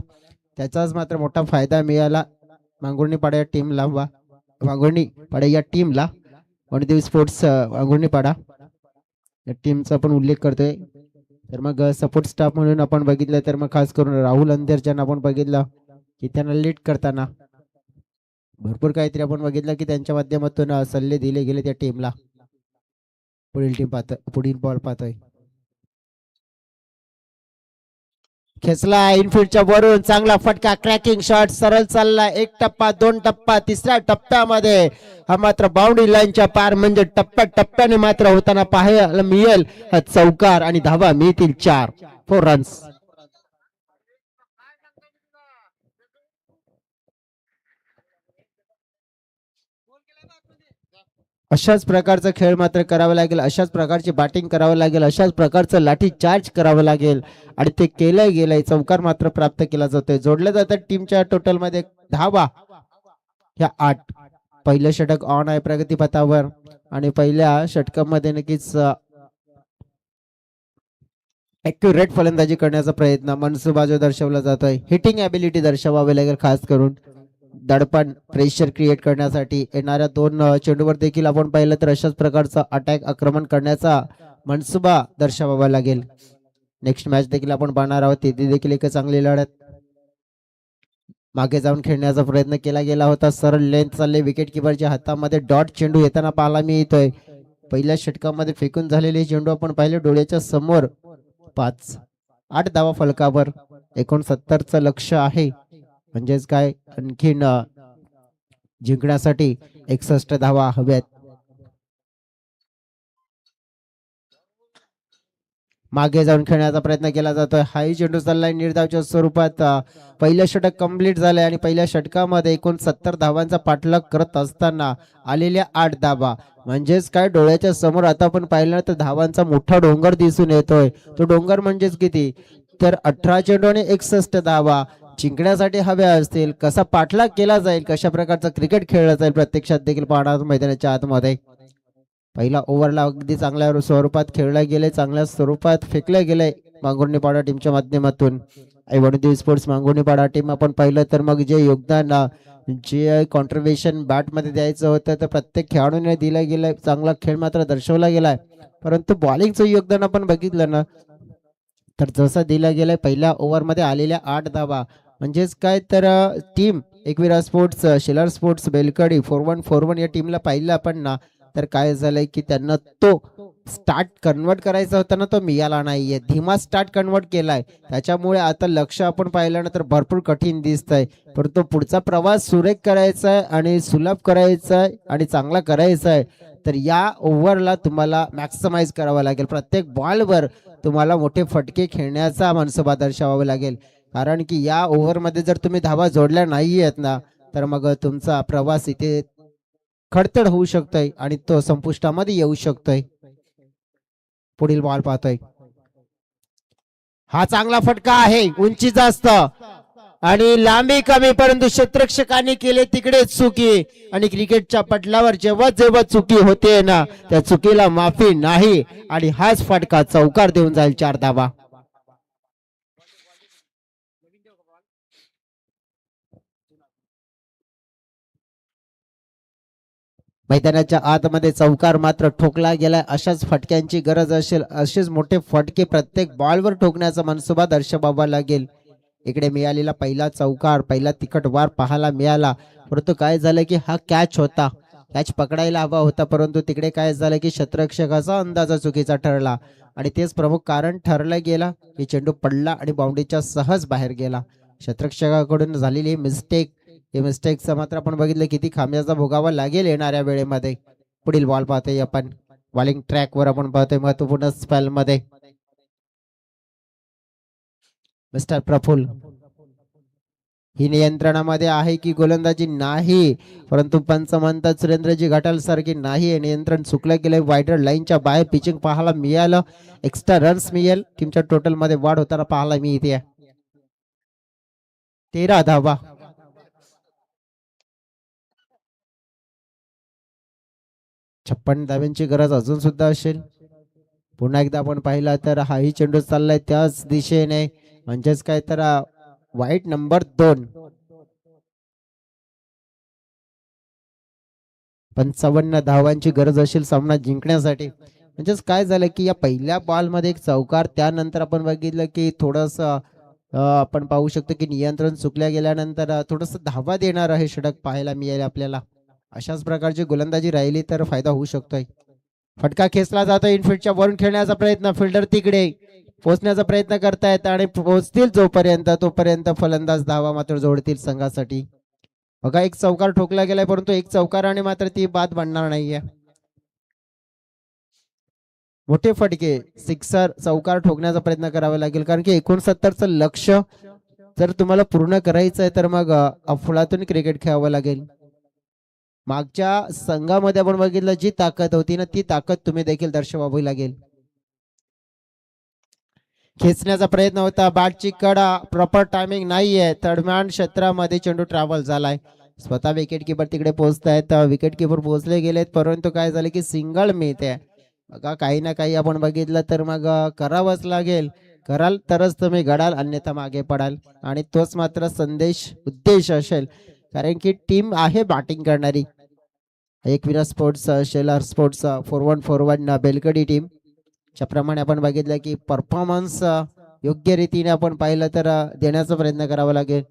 त्याचाच मात्र मोठा फायदा मिळाला मांगुर्णी पाडा या टीमला. मांगुर्णी पाडा या टीमला वनदेवी स्पोर्ट्स मांगुर्णी पाडा या टीमचा पण उल्लेख करतोय. तर मग सपोर्ट स्टाफ म्हणून आपण बघितलं तर मग खास करून राहुल अंधेर ज्यांना आपण बघितलं की त्यांना लीड करताना भरपूर काहीतरी आपण बघितलं की त्यांच्या माध्यमातून सल्ले दिले गेले त्या टीमला. पुढील बॉल पाहतोय, खेचला इनफिल्डच्या वरून, चांगला फटका, क्रॅकिंग शॉट, सरळ चालला. 1 टप्पा 2 टप्पा, तिसऱ्या टप्प्यामध्ये हा मात्र बाउंड्री लाईनच्या पार म्हणजे टप्प्याने मात्र होताना पाहायला मिळेल हा चौकार आणि धावा मिळतील 4 रन्स. अशाच प्रकारचा खेळ मात्र करावा लागेल, अशाच प्रकारची बॅटिंग करावं लागेल, अशाच प्रकारचं लाठी चार्ज करावं लागेल आणि ते केलंय गेलंय. चौकार मात्र प्राप्त केला जातोय. जोडले जातात टीमच्या टोटल मध्ये धावा ह्या 8. पहिलं षटक ऑन आहे प्रगतीपथावर आणि पहिल्या षटकामध्ये नक्कीच ॲक्युरेट फलंदाजी करण्याचा प्रयत्न मनसुबा जो दर्शवला जातोय. हिटिंग ॲबिलिटी दर्शवावी लागेल, खास करून दडपण प्रेशर क्रिएट करण्यासाठी. येणाऱ्या 2 चेंडूवर देखील आपण पाहिलं तर अशाच प्रकारचा अटॅक आक्रमण करण्याचा मनसुबा दर्शवावा लागेल. नेक्स्ट मॅच देखील आपण पाहणार आहोत, ती देखील एक चांगली लढत. मागे जाऊन खेळण्याचा प्रयत्न केला गेला होता, सरळ लेंथ चालले, विकेट किपरच्या हातामध्ये डॉट चेंडू येताना पाहायला मिळतोय. पहिल्या षटकामध्ये फेकून झालेले चेंडू आपण पाहिले डोळ्याच्या समोर. 8 धावा फलकावर, 69चं लक्ष आहे. म्हणजेच काय आणखीन जिंकण्यासाठी 61 धावा हव्यात. मागे जाऊन खेळण्याचा प्रयत्न केला जातोय. हाही चेंडू चाललाय निर्धावच्या स्वरूपात. पहिलं षटक कंप्लीट झालंय आणि पहिल्या षटकामध्ये 69 धावांचा पाठलाग करत असताना आलेल्या 8 धावा. म्हणजेच काय डोळ्याच्या समोर आता आपण पाहिलं तर धावांचा मोठा डोंगर दिसून येतोय. तो डोंगर म्हणजेच किती तर 18 चेंडू आणि 61 धावा जिंकण्यासाठी हव्या असतील. कसा पाठलाग केला जाईल, कशा प्रकारचा क्रिकेट खेळला जाईल प्रत्यक्षात देखील पाहणार मैदानाच्या आतमध्ये. पहिला ओव्हरला अगदी चांगल्या स्वरूपात खेळला गेले, चांगल्या स्वरूपात फेकले गेले मांगुर्णीपाडा टीमच्या माध्यमातून. वनदेवी स्पोर्ट्स मांगुर्णीपाडा टीम आपण पाहिलं तर मग जे योगदान जे कॉन्ट्रीब्युशन बॅट मध्ये द्यायचं होतं तर प्रत्येक खेळाडूने दिलं गेलं. चांगला खेळ मात्र दर्शवला गेलाय, परंतु बॉलिंगचं योगदान आपण बघितलं ना तर जसं दिलं गेलंय पहिल्या ओव्हरमध्ये आलेल्या 8 धावा. म्हणजेच काय तर team Ekvira sports Shelar sports Belkadi 4-1 या टीमला पाहिलं आपण ना तर काय झालंय की त्यांना तो स्टार्ट कन्वर्ट करायचा होता ना, तो मिळाला नाहीये. धीमा स्टार्ट कन्वर्ट केलाय, त्याच्यामुळे आता लक्ष आपण पाहिलं ना तर भरपूर कठीण दिसतंय. परंतु पुढचा प्रवास सुरेख करायचा आहे आणि सुलभ करायचा आहे आणि चांगला करायचा आहे तर या ओव्हरला तुम्हाला मॅक्सिमाइज करावं लागेल. प्रत्येक बॉलवर तुम्हाला मोठे फटके खेळण्याचा मनसुबा दर्शवावा लागेल. कारण की या ओव्हरमध्ये जर तुम्ही धावा जोडल्या नाही आहेत ना तर मग तुमचा प्रवास इथे खडतड होऊ शकतोय आणि तो संपुष्टामध्ये येऊ शकतोय. पुढील बॉल पाहतोय, हा चांगला फटका आहे, उंची जास्त, आणि लांबी कमी, परंतु क्षेत्ररक्षकांनी केले तिकडे चुकी. आणि क्रिकेटच्या पटलावर जेव्हा जेव्हा चुकी होते ना, त्या चुकीला माफी नाही. आणि हाच फटका चौकार देऊन जाईल 4 धावा. मैदानाच्या आतमध्ये चौकार मात्र ठोकला गेलाय. अशाच फटक्यांची गरज असेल, असेच मोठे फटके प्रत्येक बॉलवर ठोकण्याचा मनसुबा दर्शवावा लागेल. इकडे मिळालेला पहिला चौकार, पहिला तिखट वार पाहायला मिळाला, परंतु काय झालं की हा कॅच होता, कॅच पकडायला हवा होता, परंतु तिकडे काय झालं की क्षेत्ररक्षकाचा अंदाज चुकीचा ठरला. आणि तेच प्रमुख कारण ठरलं गेलं की चेंडू पडला आणि बाउंड्रीच्या सहज बाहेर गेला. क्षेत्ररक्षकाकडून झालेली मिस्टेक, हे मिस्टेकचं मात्र आपण बघितलं किती खांब्याचा भोगावा लागेल येणाऱ्या वेळेमध्ये. पुढील बॉल पाहतोय आपण, बॉलिंग ट्रॅकवर आपण पाहतोय महत्वपूर्ण स्पेल मध्ये. मिस्टर प्रफुल्ल ही नियंत्रणामध्ये आहे की गोलंदाजी नाही, परंतु पंच म्हणतात सुरेंद्रजी घाटाल सारखी नाही, नियंत्रण चुकलं गेलं. वायडर लाईनच्या बाहेर पिचिंग पाहायला मिळालं, एक्स्ट्रा रन्स मिळेल, टीमच्या टोटल मध्ये वाढ होताना पाहायला मिळते. 13 धावा. छप्पन धाव्यांची गरज अजून सुद्धा असेल. पुन्हा एकदा आपण पाहिला तर हाही चेंडू चाललाय त्याच दिशेने, म्हणजेच काय तर वाईट नंबर 2. 55 धावांची गरज असेल सामना जिंकण्यासाठी. म्हणजेच काय झालं की या पहिल्या बॉल मध्ये एक चौकार, त्यानंतर आपण बघितलं की थोडस आपण पाहू शकतो की नियंत्रण चुकल्या गेल्यानंतर थोडस धावा देणार आहे षटक पाहायला मिळेल आपल्याला. अशाच प्रकारची गोलंदाजी राहिली तर फायदा होऊ शकतोय. फटका खेचला जातो, इनफिल्डच्या वरून खेळण्याचा प्रयत्न, फिल्डर तिकडे पोहोचण्याचा प्रयत्न करतायत आणि पोहोचतील जोपर्यंत तोपर्यंत फलंदाज धावा मात्र जोडतील संघासाठी. बघा एक चौकार ठोकला गेलाय, परंतु एक चौकाराने मात्र ती बाद बनणार नाहीये. मोठे फटके, सिक्सर, चौकार ठोकण्याचा प्रयत्न करावा लागेल, कारण की 69चं लक्ष जर तुम्हाला पूर्ण करायचं आहे तर मग अफलातून क्रिकेट खेळावं लागेल. मागच्या संघामध्ये आपण बघितलं जी ताकद होती ना, ती ताकद तुम्ही देखील दर्शवावी लागेल. खेचण्याचा प्रयत्न होता, बॅटची कडा, प्रॉपर टायमिंग नाहीये, दरम्यान क्षेत्रामध्ये चेंडू ट्रॅव्हल झालाय. स्वतः विकेट किपर तिकडे पोहोचतायत, विकेट किपर पोहोचले गेलेत, परंतु काय झालं की सिंगल मिळते. बघा काही ना काही आपण बघितलं तर मग करावंच लागेल, कराल तरच तुम्ही घडाल, अन्यथा मागे पडाल. आणि तोच मात्र संदेश उद्देश असेल, कारण की टीम आहे बॅटिंग करणारी. Ekvira sports, Shelar sports, 4141 Belkadi team च्या प्रमाणे आपण बघितलं की परफॉर्मन्स योग्य रीतीने आपण पाहिलं तर देण्याचा प्रयत्न करावा लागेल,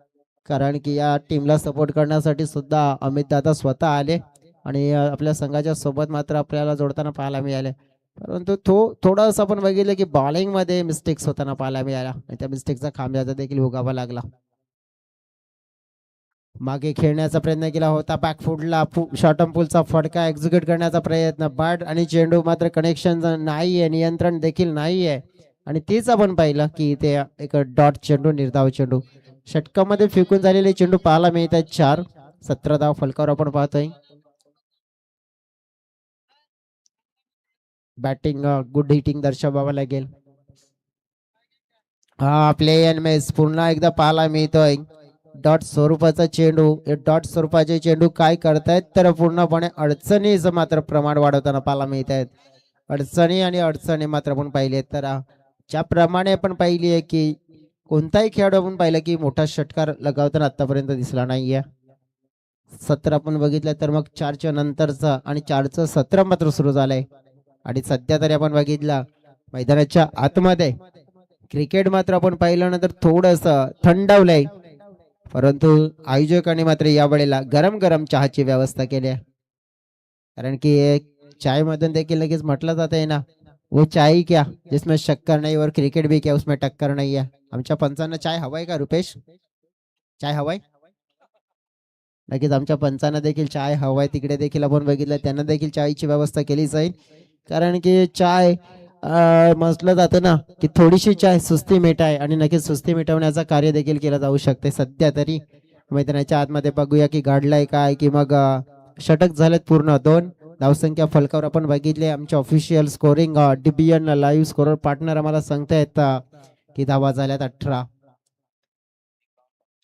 कारण की या टीमला सपोर्ट करण्यासाठी सुद्धा अमित दादा स्वतः आले आणि आपल्या संघाच्या सोबत मात्र आपल्याला जोडताना पाहायला मिळाले. परंतु थोडंसं आपण बघितलं की बॉलिंग मध्ये मिस्टेक्स होताना पाहायला मिळाल्या आणि त्या मिस्टेकचा खांब्याचा देखील भोगावा लागला. मागे खेळण्याचा प्रयत्न केला होता, बॅकफुटला शॉर्ट पुलचा फटका एक्झिक्यूट करण्याचा प्रयत्न, बॅट आणि चेंडू मात्र कनेक्शन नाहीये, नियंत्रण देखील नाहीये. आणि तेच आपण पाहिलं की ते एक डॉट चेंडू, निर्धाव चेंडू षटकामध्ये फेकून झालेले चेंडू पाहायला मिळत आहेत. 4, 17 धाव फलकावर आपण पाहतोय. बॅटिंग गुड हिटिंग दर्शवावं लागेल. हा प्ले एंड मिस पुन्हा एकदा पाहायला मिळतोय. डॉट स्वरूपाचा चेंडू, डॉट स्वरूपाचे चेंडू काय करतायत तर पूर्णपणे अडचणीचं मात्र प्रमाण वाढवताना पाहायला मिळत आहेत. अडचणी मात्र आपण पाहिले तर ज्याप्रमाणे आपण पाहिली आहे की कोणताही खेळाडू आपण पाहिलं की मोठा षटकार लगावताना आतापर्यंत दिसला नाहीये. सत्र आपण बघितलं तर मग 4च्या नंतरचं आणि 4चं सत्र मात्र सुरू झालंय. आणि सध्या तरी आपण बघितलं मैदानाच्या आतमध्ये क्रिकेट मात्र आपण पाहिलं नंतर थोडस थंडावलंय, परंतु आयोजकांनी मात्र या वेळेला गरम गरम चहाची व्यवस्था केली आहे, कारण की चाय मधून देखील लगेच म्हटलं जात आहे ना, वो चाय क्या जिसमें शक्कर नहीं और क्रिकेट भी क्या उसमें टक्कर नहीं है. आमच्या पंचांना चाय हवाय का रुपेश? चाय हवाय? नक्कीच आमच्या पंचांना देखील चाय हवाय. तिकडे देखील आपण बघितलं त्यांना देखील चायची व्यवस्था केली जाईल, कारण की चाय म्हटलं जातं ना की थोडीशी चाय सुस्ती मिटाय, आणि नक्कीच सुस्ती मिटवण्याचं कार्य देखील केलं जाऊ शकते. सध्या तरी मैदानाच्या आतमध्ये बघूया की घडलाय काय, की मग षटक झालेत पूर्ण 2. धावसंख्या फलकावर आपण बघितले, आमचे official scoring DBN live scorer partner आम्हाला सांगतायत की धावा झाल्यात 18.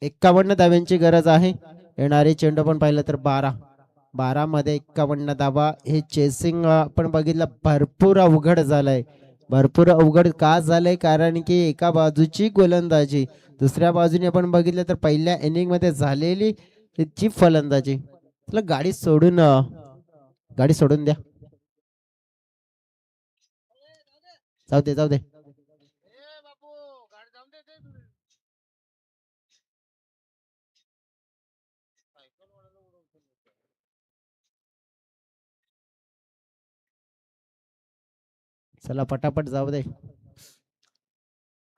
51 धाव्यांची गरज आहे. येणारे चेंडू पण पाहिलं तर 12 मध्ये 51 धावा. हे चेसिंग आपण बघितलं भरपूर अवघड झालंय. भरपूर अवघड का झालंय कारण की एका बाजूची गोलंदाजी, दुसऱ्या बाजूने आपण बघितलं तर पहिल्या इनिंग मध्ये झालेली ची फलंदाजी. चला गाडी सोडून द्या. जाऊ दे. चला पटापट जाऊ दे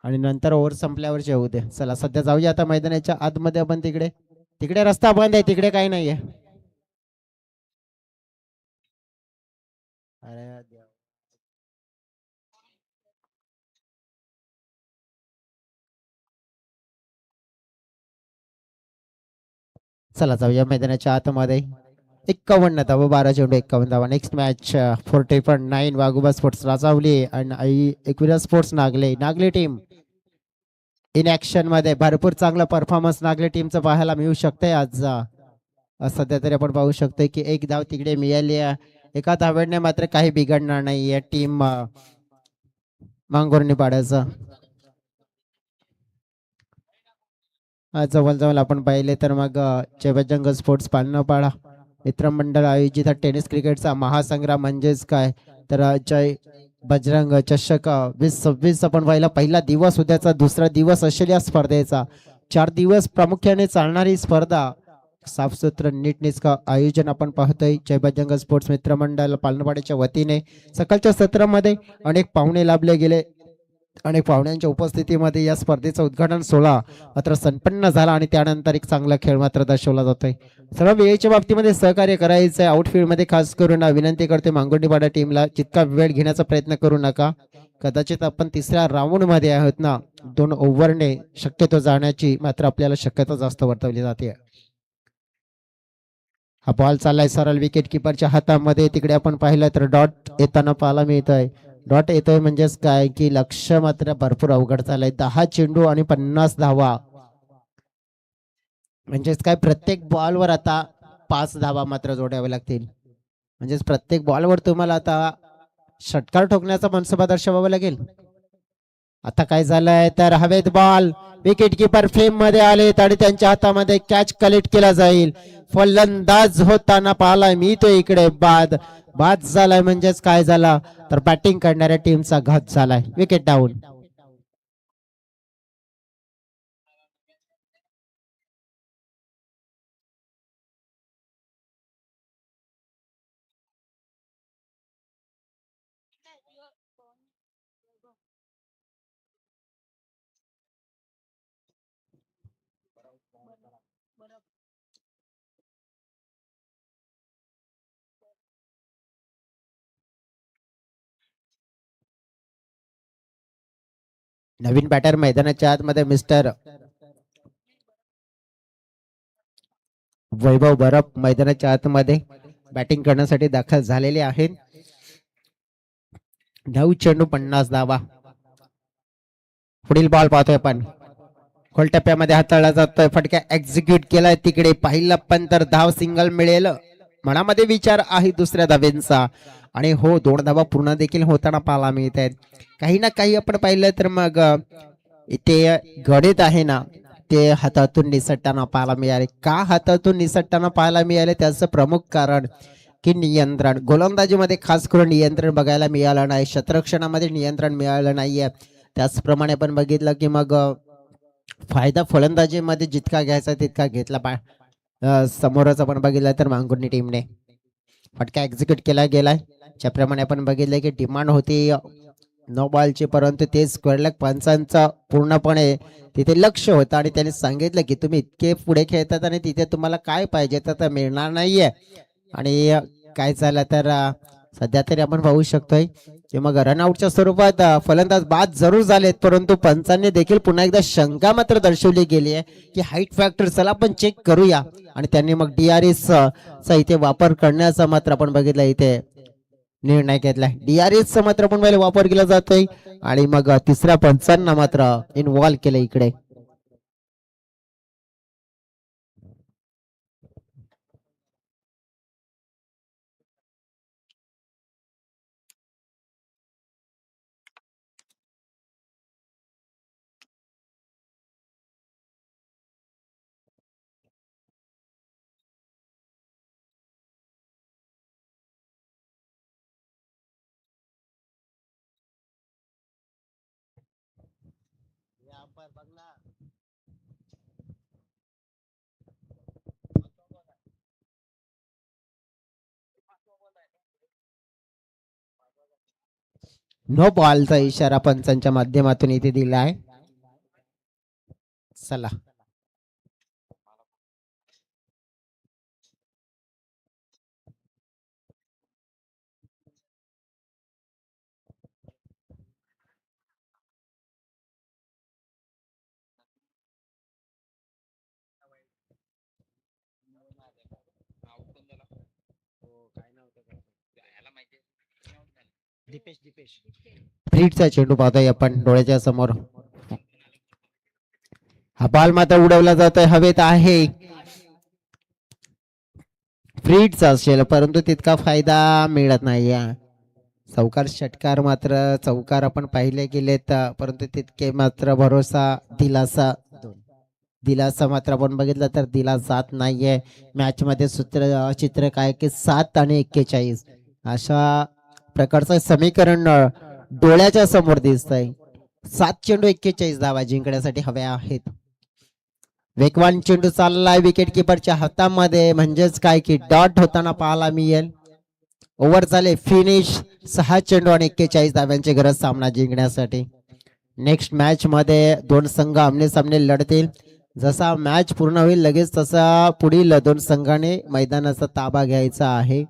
आणि नंतर ओव्हर संपल्यावर जेवू दे. चला सध्या जाऊया आता मैदानाच्या आतमध्ये. आपण तिकडे रस्ता बंद आहे, तिकडे काही नाहीये. अरे देवा. चला जाऊया मैदानाच्या आतमध्ये. 51 धावा, 12 चेंडू 51 धावा. नेक्स्ट मॅच 49 वाघोबा स्पोर्ट्स राजावली आणि Ekvira sports Nagle team in action मध्ये. भरपूर चांगला परफॉर्मन्स नागले टीमचं पाहायला मिळू शकतंय आज. सध्या तरी आपण पाहू शकतोय की एक धाव तिकडे मिळाली आहे. एका धावेने मात्र काही बिघडणार नाही टीम मांगोर्णी पाड्याचं. जवळ आपण पाहिले तर मग जंगल स्पोर्ट्स पालनपाडा मित्रमंडळ आयोजित टेनिस क्रिकेटचा महासंग्राम म्हणजेच काय तर जय बजरंग चषक 2026 आपण पाहिला. पहिला दिवस उद्याचा, दुसरा दिवस असेल या स्पर्धेचा. 4 दिवस प्रामुख्याने चालणारी स्पर्धा. साफसूत्र नीटनेटकं आयोजन आपण पाहतोय जय बजरंग स्पोर्ट्स मित्रमंडळ पालनपाड्याच्या वतीने. सकाळच्या सत्रामध्ये अनेक पाहुणे लाभले गेले. अनेक पाहुण्यांच्या उपस्थितीमध्ये या स्पर्धेचा उद्घाटन सोहळा मात्र संपन्न झाला आणि त्यानंतर एक चांगला खेळ मात्र दर्शवला जातोय. सर्व वेळेच्या बाबतीमध्ये सहकार्य करायचं आहे. आउटफील्ड मध्ये खास करून विनंती करते मांगोर्डीपाडा टीमला जितका वेळ घेण्याचा प्रयत्न करू नका. कदाचित आपण तिसऱ्या राऊंड मध्ये आहोत ना, 2 ओव्हरने शक्यतो जाण्याची मात्र आपल्याला शक्यता जास्त वर्तवली जाते. हा बॉल चाललाय सरळ विकेट किपरच्या हातामध्ये. तिकडे आपण पाहिलं तर डॉट येताना पाहायला मिळतोय. डॉट येतोय म्हणजेच काय की लक्ष मात्र भरपूर अवघड चाललंय. 10 चेंडू आणि 50 धावा म्हणजेच काय प्रत्येक बॉलवर आता 5 धावा मात्र जोडाव्या लागतील. म्हणजेच प्रत्येक बॉलवर तुम्हाला आता षटकार ठोकण्याचा मनसुबा दर्शवावा लागेल. आता काय झालंय तर हवेत बॉल, विकेट किपर फ्रेम मध्ये आलेत आणि त्यांच्या हातामध्ये कॅच कलेक्ट केला जाईल. फलंदाज होताना पाहायला मिळतो इकडे बाद झालाय. म्हणजेच काय झाला तर बॅटिंग करणाऱ्या टीमचा घात झालाय. Wicket down. नवीन बॅटर मैदानाच्या आतमध्ये मिस्टर वैभव बरप मैदानाच्या आतमध्ये बॅटिंग करण्यासाठी दाखल झालेले आहेत. 9 चेंडू 50 धावा. पुढील बॉल पाहतोय आपण. खोल टप्प्यामध्ये हाताळला जातोय. फटका एक्झिक्यूट केलाय. तिकडे पाहिलं पण तर धाव सिंगल मिळेल. मनामध्ये विचार आहे दुसऱ्या धावेंचा आणि हो 2 धावा पूर्ण देखील होताना पाहायला मिळत आहेत. काही ना काही आपण पाहिलं तर मग इथे गणित आहे ना ते हातातून निसटताना पाहायला मिळाले. का हातातून निसटताना पाहायला मिळाले त्याचं प्रमुख कारण की नियंत्रण. गोलंदाजीमध्ये खास करून नियंत्रण बघायला मिळालं नाही. क्षेत्ररक्षणामध्ये नियंत्रण मिळालं नाहीये. त्याचप्रमाणे आपण बघितलं की मग फायदा फलंदाजीमध्ये जितका घ्यायचा तितका घेतला. समोरच आपण बघितलं तर मांगुर्णी टीमने फटका एक्झिक्यूट केला गेलाय. ज्याप्रमाणे आपण बघितलं की डिमांड होती 9 बॉलची, परंतु ते स्क्वेअर लेग पंचांचा पूर्णपणे तिथे लक्ष होतं आणि त्यांनी सांगितलं की तुम्ही इतके पुढे खेळतात आणि तिथे तुम्हाला काय पाहिजे तर मिळणार नाहीये. आणि काय झालं तर सध्या तरी आपण पाहू शकतोय की मग रनआउटच्या स्वरूपात फलंदाज बाद जरूर झालेत, परंतु पंचांनी देखील पुन्हा एकदा शंका मात्र दर्शवली गेली आहे की हाईट फॅक्टर चला आपण चेक करूया आणि त्यांनी मग DRS चा इथे वापर करण्याचा मात्र आपण बघितलं इथे निर्णय घेतलाय. DRS चा मात्र आपण पहिले वापर केला जातोय आणि मग तिसऱ्या पंचांना मात्र इन्व्हॉल्व केलं इकडे. नो बॉलचा इशारा पंचांच्या माध्यमातून इथे दिलाय. चला फ्रीडचा चेंडू पाहतोय आपण डोळ्याच्या समोर. हा बॉल मात्र उडवला जातोय, हवेत आहे. फ्रीडचा असेल परंतु तितका फायदा मिळत नाहीये. चौकार षटकार मात्र चौकार आपण पाहिले गेलेत परंतु तितके मात्र भरोसा दिलासा दिलासा मात्र आपण बघितलं तर दिला जात नाहीये. मॅच मध्ये चित्र काय की 7 आणि 41 अशा प्रकारचं समीकरण डोळ्याच्या समोर दिसतंय. 7 चेंडू 41 धावा जिंकण्यासाठी हव्या आहेत. वेगवान चेंडू चाललाय विकेट किपरच्या हातामध्ये, म्हणजेच काय की डॉट होताना पाहायला मिळेल. ओव्हर झाले फिनिश. 6 चेंडू आणि 41 धाव्यांची गरज सामना जिंकण्यासाठी. नेक्स्ट मॅच मध्ये दोन संघ आमने सामने लढतील. जसा मॅच पूर्ण होईल लगेच तसा पुढील दोन संघाने मैदानाचा ताबा घ्यायचा आहे.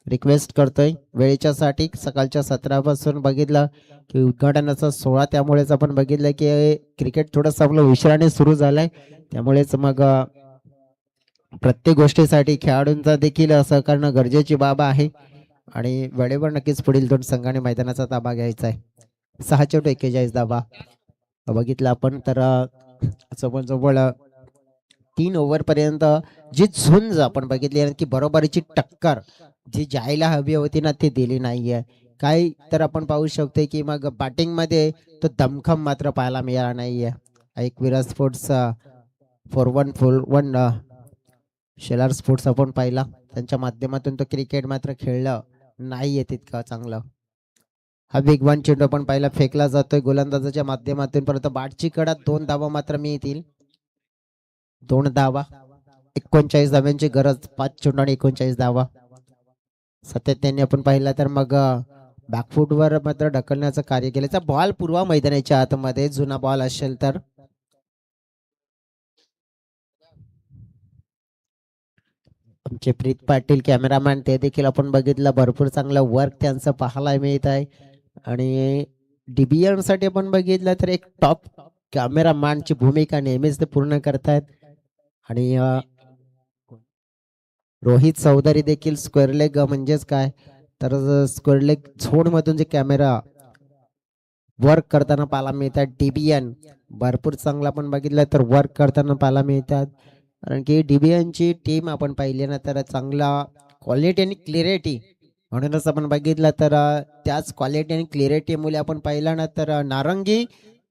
रिक्वेस्ट करतोय वेळेच्या साठी. सकाळच्या 17 पासून बघितलं की उद्घाटनाचा 16, त्यामुळेच आपण बघितलं की क्रिकेट थोडंसं आपलं उशिराने सुरू झालंय. त्यामुळेच मग प्रत्येक गोष्टीसाठी खेळाडूंचा देखील सहकार्य गरजेची बाब आहे आणि वेळेवर नक्कीच पुढील दोन संघाने मैदानाचा ताबा घ्यायचा आहे. 6 चेंडू 41 धावा बघितलं आपण तर जवळजवळ 3 ओव्हर पर्यंत जी झुंज आपण बघितली की बरोबरीची टक्कर जी जायला हवी होती ना ती दिली नाहीये. काही तर आपण पाहू शकतो की मग बॅटिंग मध्ये तो दमखम मात्र पाहायला मिळाला नाहीये. एक विराट स्पोर्ट्स 4141 शेलार स्पोर्ट्स आपण पाहिला, त्यांच्या माध्यमातून तो क्रिकेट मात्र खेळलं नाहीये तितका चांगलं. हा वेगवान चेंडू आपण पाहिला फेकला जातोय गोलंदाजाच्या माध्यमातून, परंतु बाटची कडा 2 धावा मात्र मिळतील. 2 धावा 39 धाव्यांची गरज. 5 चेंडू आणि 39 धावा. सातत्याने आपण पाहिला तर मग बॅकफुटवर मात्र ढकलण्याचं कार्य केल्याचा बॉल पूर्व मैदानाच्या आतमध्ये जुना बॉल असेल तर आमचे प्रीत पाटील कॅमेरामॅन ते देखील आपण बघितलं भरपूर चांगलं वर्क त्यांचं पाहायला मिळत आहे. आणि डीबीएन साठी आपण बघितलं तर एक टॉप कॅमेरामॅनची भूमिका नेहमीच ते पूर्ण करतायत. आणि रोहित चौधरी देखील स्क्वेअर लेग म्हणजेच काय तर स्क्वेअर लेग झोन मधून जे कॅमेरा वर्क करताना पाहायला मिळतात. डीबीएन भरपूर चांगला आपण बघितलं तर वर्क करताना पाहायला मिळतात. कारण की डीबीएनची टीम आपण पाहिली ना तर चांगला क्वालिटी आणि क्लिअरिटी म्हणूनच आपण बघितलं तर त्याच क्वालिटी आणि क्लिअरिटीमुळे आपण पाहिलं ना तर नारंगी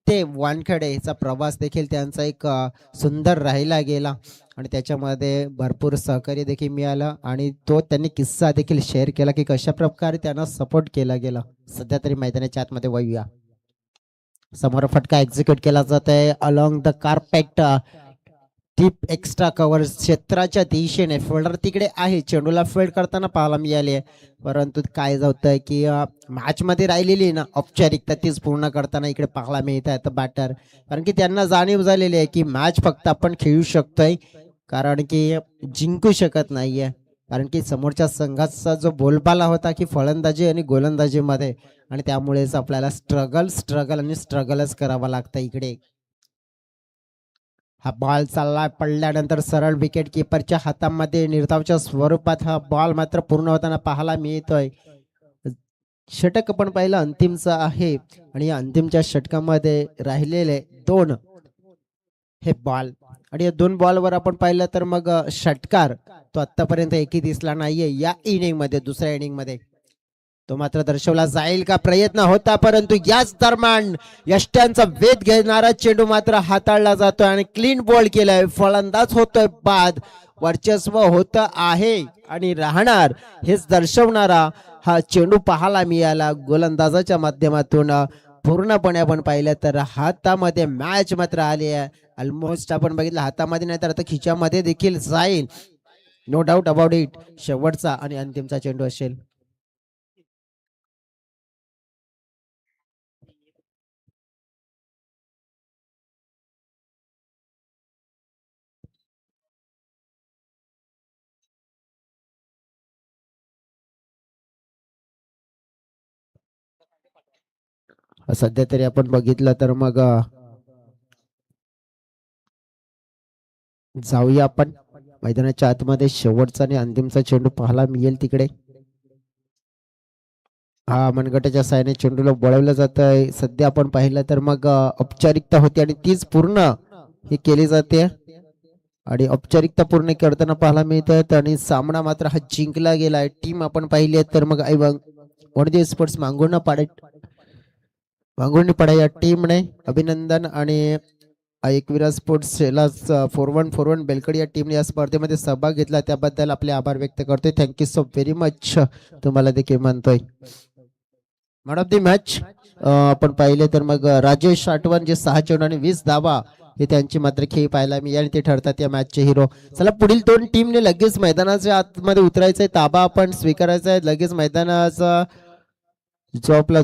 ते वानखेडे याचा प्रवास देखील त्यांचा एक सुंदर राहिला गेला आणि त्याच्यामध्ये भरपूर सहकार्य देखील मिळालं आणि तो त्यांनी किस्सा देखील शेअर केला की कशा प्रकारे त्यांना सपोर्ट केला गेला. सध्या तरी मैदानाच्या आतमध्ये वळूया. समोर फटका एक्झिक्यूट केला जात आहे along the carpet. Deep extra cover क्षेत्राच्या दिशेने फिल्डर तिकडे आहे. चेंडूला फील्ड करताना पाहायला मिळाले, परंतु काय होतंय की मॅच मध्ये राहिलेली ना औपचारिकता तीच पूर्ण करताना इकडे पाहायला मिळत आहे बॅटर. कारण की त्यांना जाणीव झालेली आहे की मॅच फक्त आपण खेळू शकतोय, कारण की जिंकू शकत नाहीये. कारण की समोरच्या संघाचा जो बोलबाला होता की फलंदाजी आणि गोलंदाजी मध्ये, आणि त्यामुळेच आपल्याला स्ट्रगलच करावा लागतं इकडे. हा बॉल चालला पडल्यानंतर सरळ विकेट किपरच्या हातामध्ये निर्धावच्या स्वरूपात हा बॉल मात्र पूर्ण होताना पाहायला मिळतोय. षटक पण पाहिलं अंतिमचा आहे आणि या अंतिमच्या षटकामध्ये राहिलेले 2 हे बॉल आणि या 2 बॉलवर आपण पाहिलं तर मग षटकार तो आतापर्यंत एकही दिसला नाहीये या इनिंग मध्ये. दुसऱ्या इनिंग मध्ये तो मात्र दर्शवला जाईल का प्रयत्न होता, परंतु याच दरम्यान यष्ट्यांचा वेध घेणारा चेंडू मात्र हाताळला जातोय आणि क्लीन बॉल केलाय. फलंदाज होतोय बाद. वर्चस्व होत आहे आणि राहणार हेच दर्शवणारा हा चेंडू पाहायला मिळाला गोलंदाजाच्या माध्यमातून. पूर्णपणे आपण पाहिलं तर हातामध्ये मॅच मात्र आली आहे. ऑलमोस्ट आपण बघितलं हातामध्ये नाही तर आता खिच्यामध्ये देखील जाईल. No doubt about it. शेवटचा आणि अंतिमचा चेंडू असेल. सध्या तरी आपण बघितलं तर मग जाऊया आपण मैदानाच्या आतमध्ये. शेवटचा आणि अंतिमचा चेंडू पाहायला मिळेल तिकडे. हा मनगटाच्या साहाय्याने चेंडूला वळवलं जात आहे. सध्या आपण पाहिलं तर मग औपचारिकता होती आणि तीच पूर्ण ही केली जाते आणि औपचारिकता पूर्ण करताना पाहायला मिळतात आणि सामना मात्र हा जिंकला गेला आहे. टीम आपण पाहिली आहे तर मग वनडे स्पोर्ट्स मांगुर्णी पाडा या टीमने अभिनंदन आणि एकविरा स्पोर्ट्स 4141 बेलकडी या टीमने या स्पर्धेमध्ये सहभाग घेतला त्याबद्दल आपले आभार व्यक्त करतोय. थँक्यू सो व्हेरी मच तुम्हाला देखील म्हणतोय. मॅन ऑफ द मॅच आपण पाहिले तर मग राजेश आठवण जे 6 चेंडू आणि 20 धावा हे त्यांची मात्र खेळी पाहायला मी आणि ते ठरतात या मॅचचे हिरो. चला पुढील 2 टीमने लगेच मैदानाच्या आतमध्ये उतरायचंय. ताबा आपण स्वीकारायचा आहे. लगेच मैदानाचा जो आपला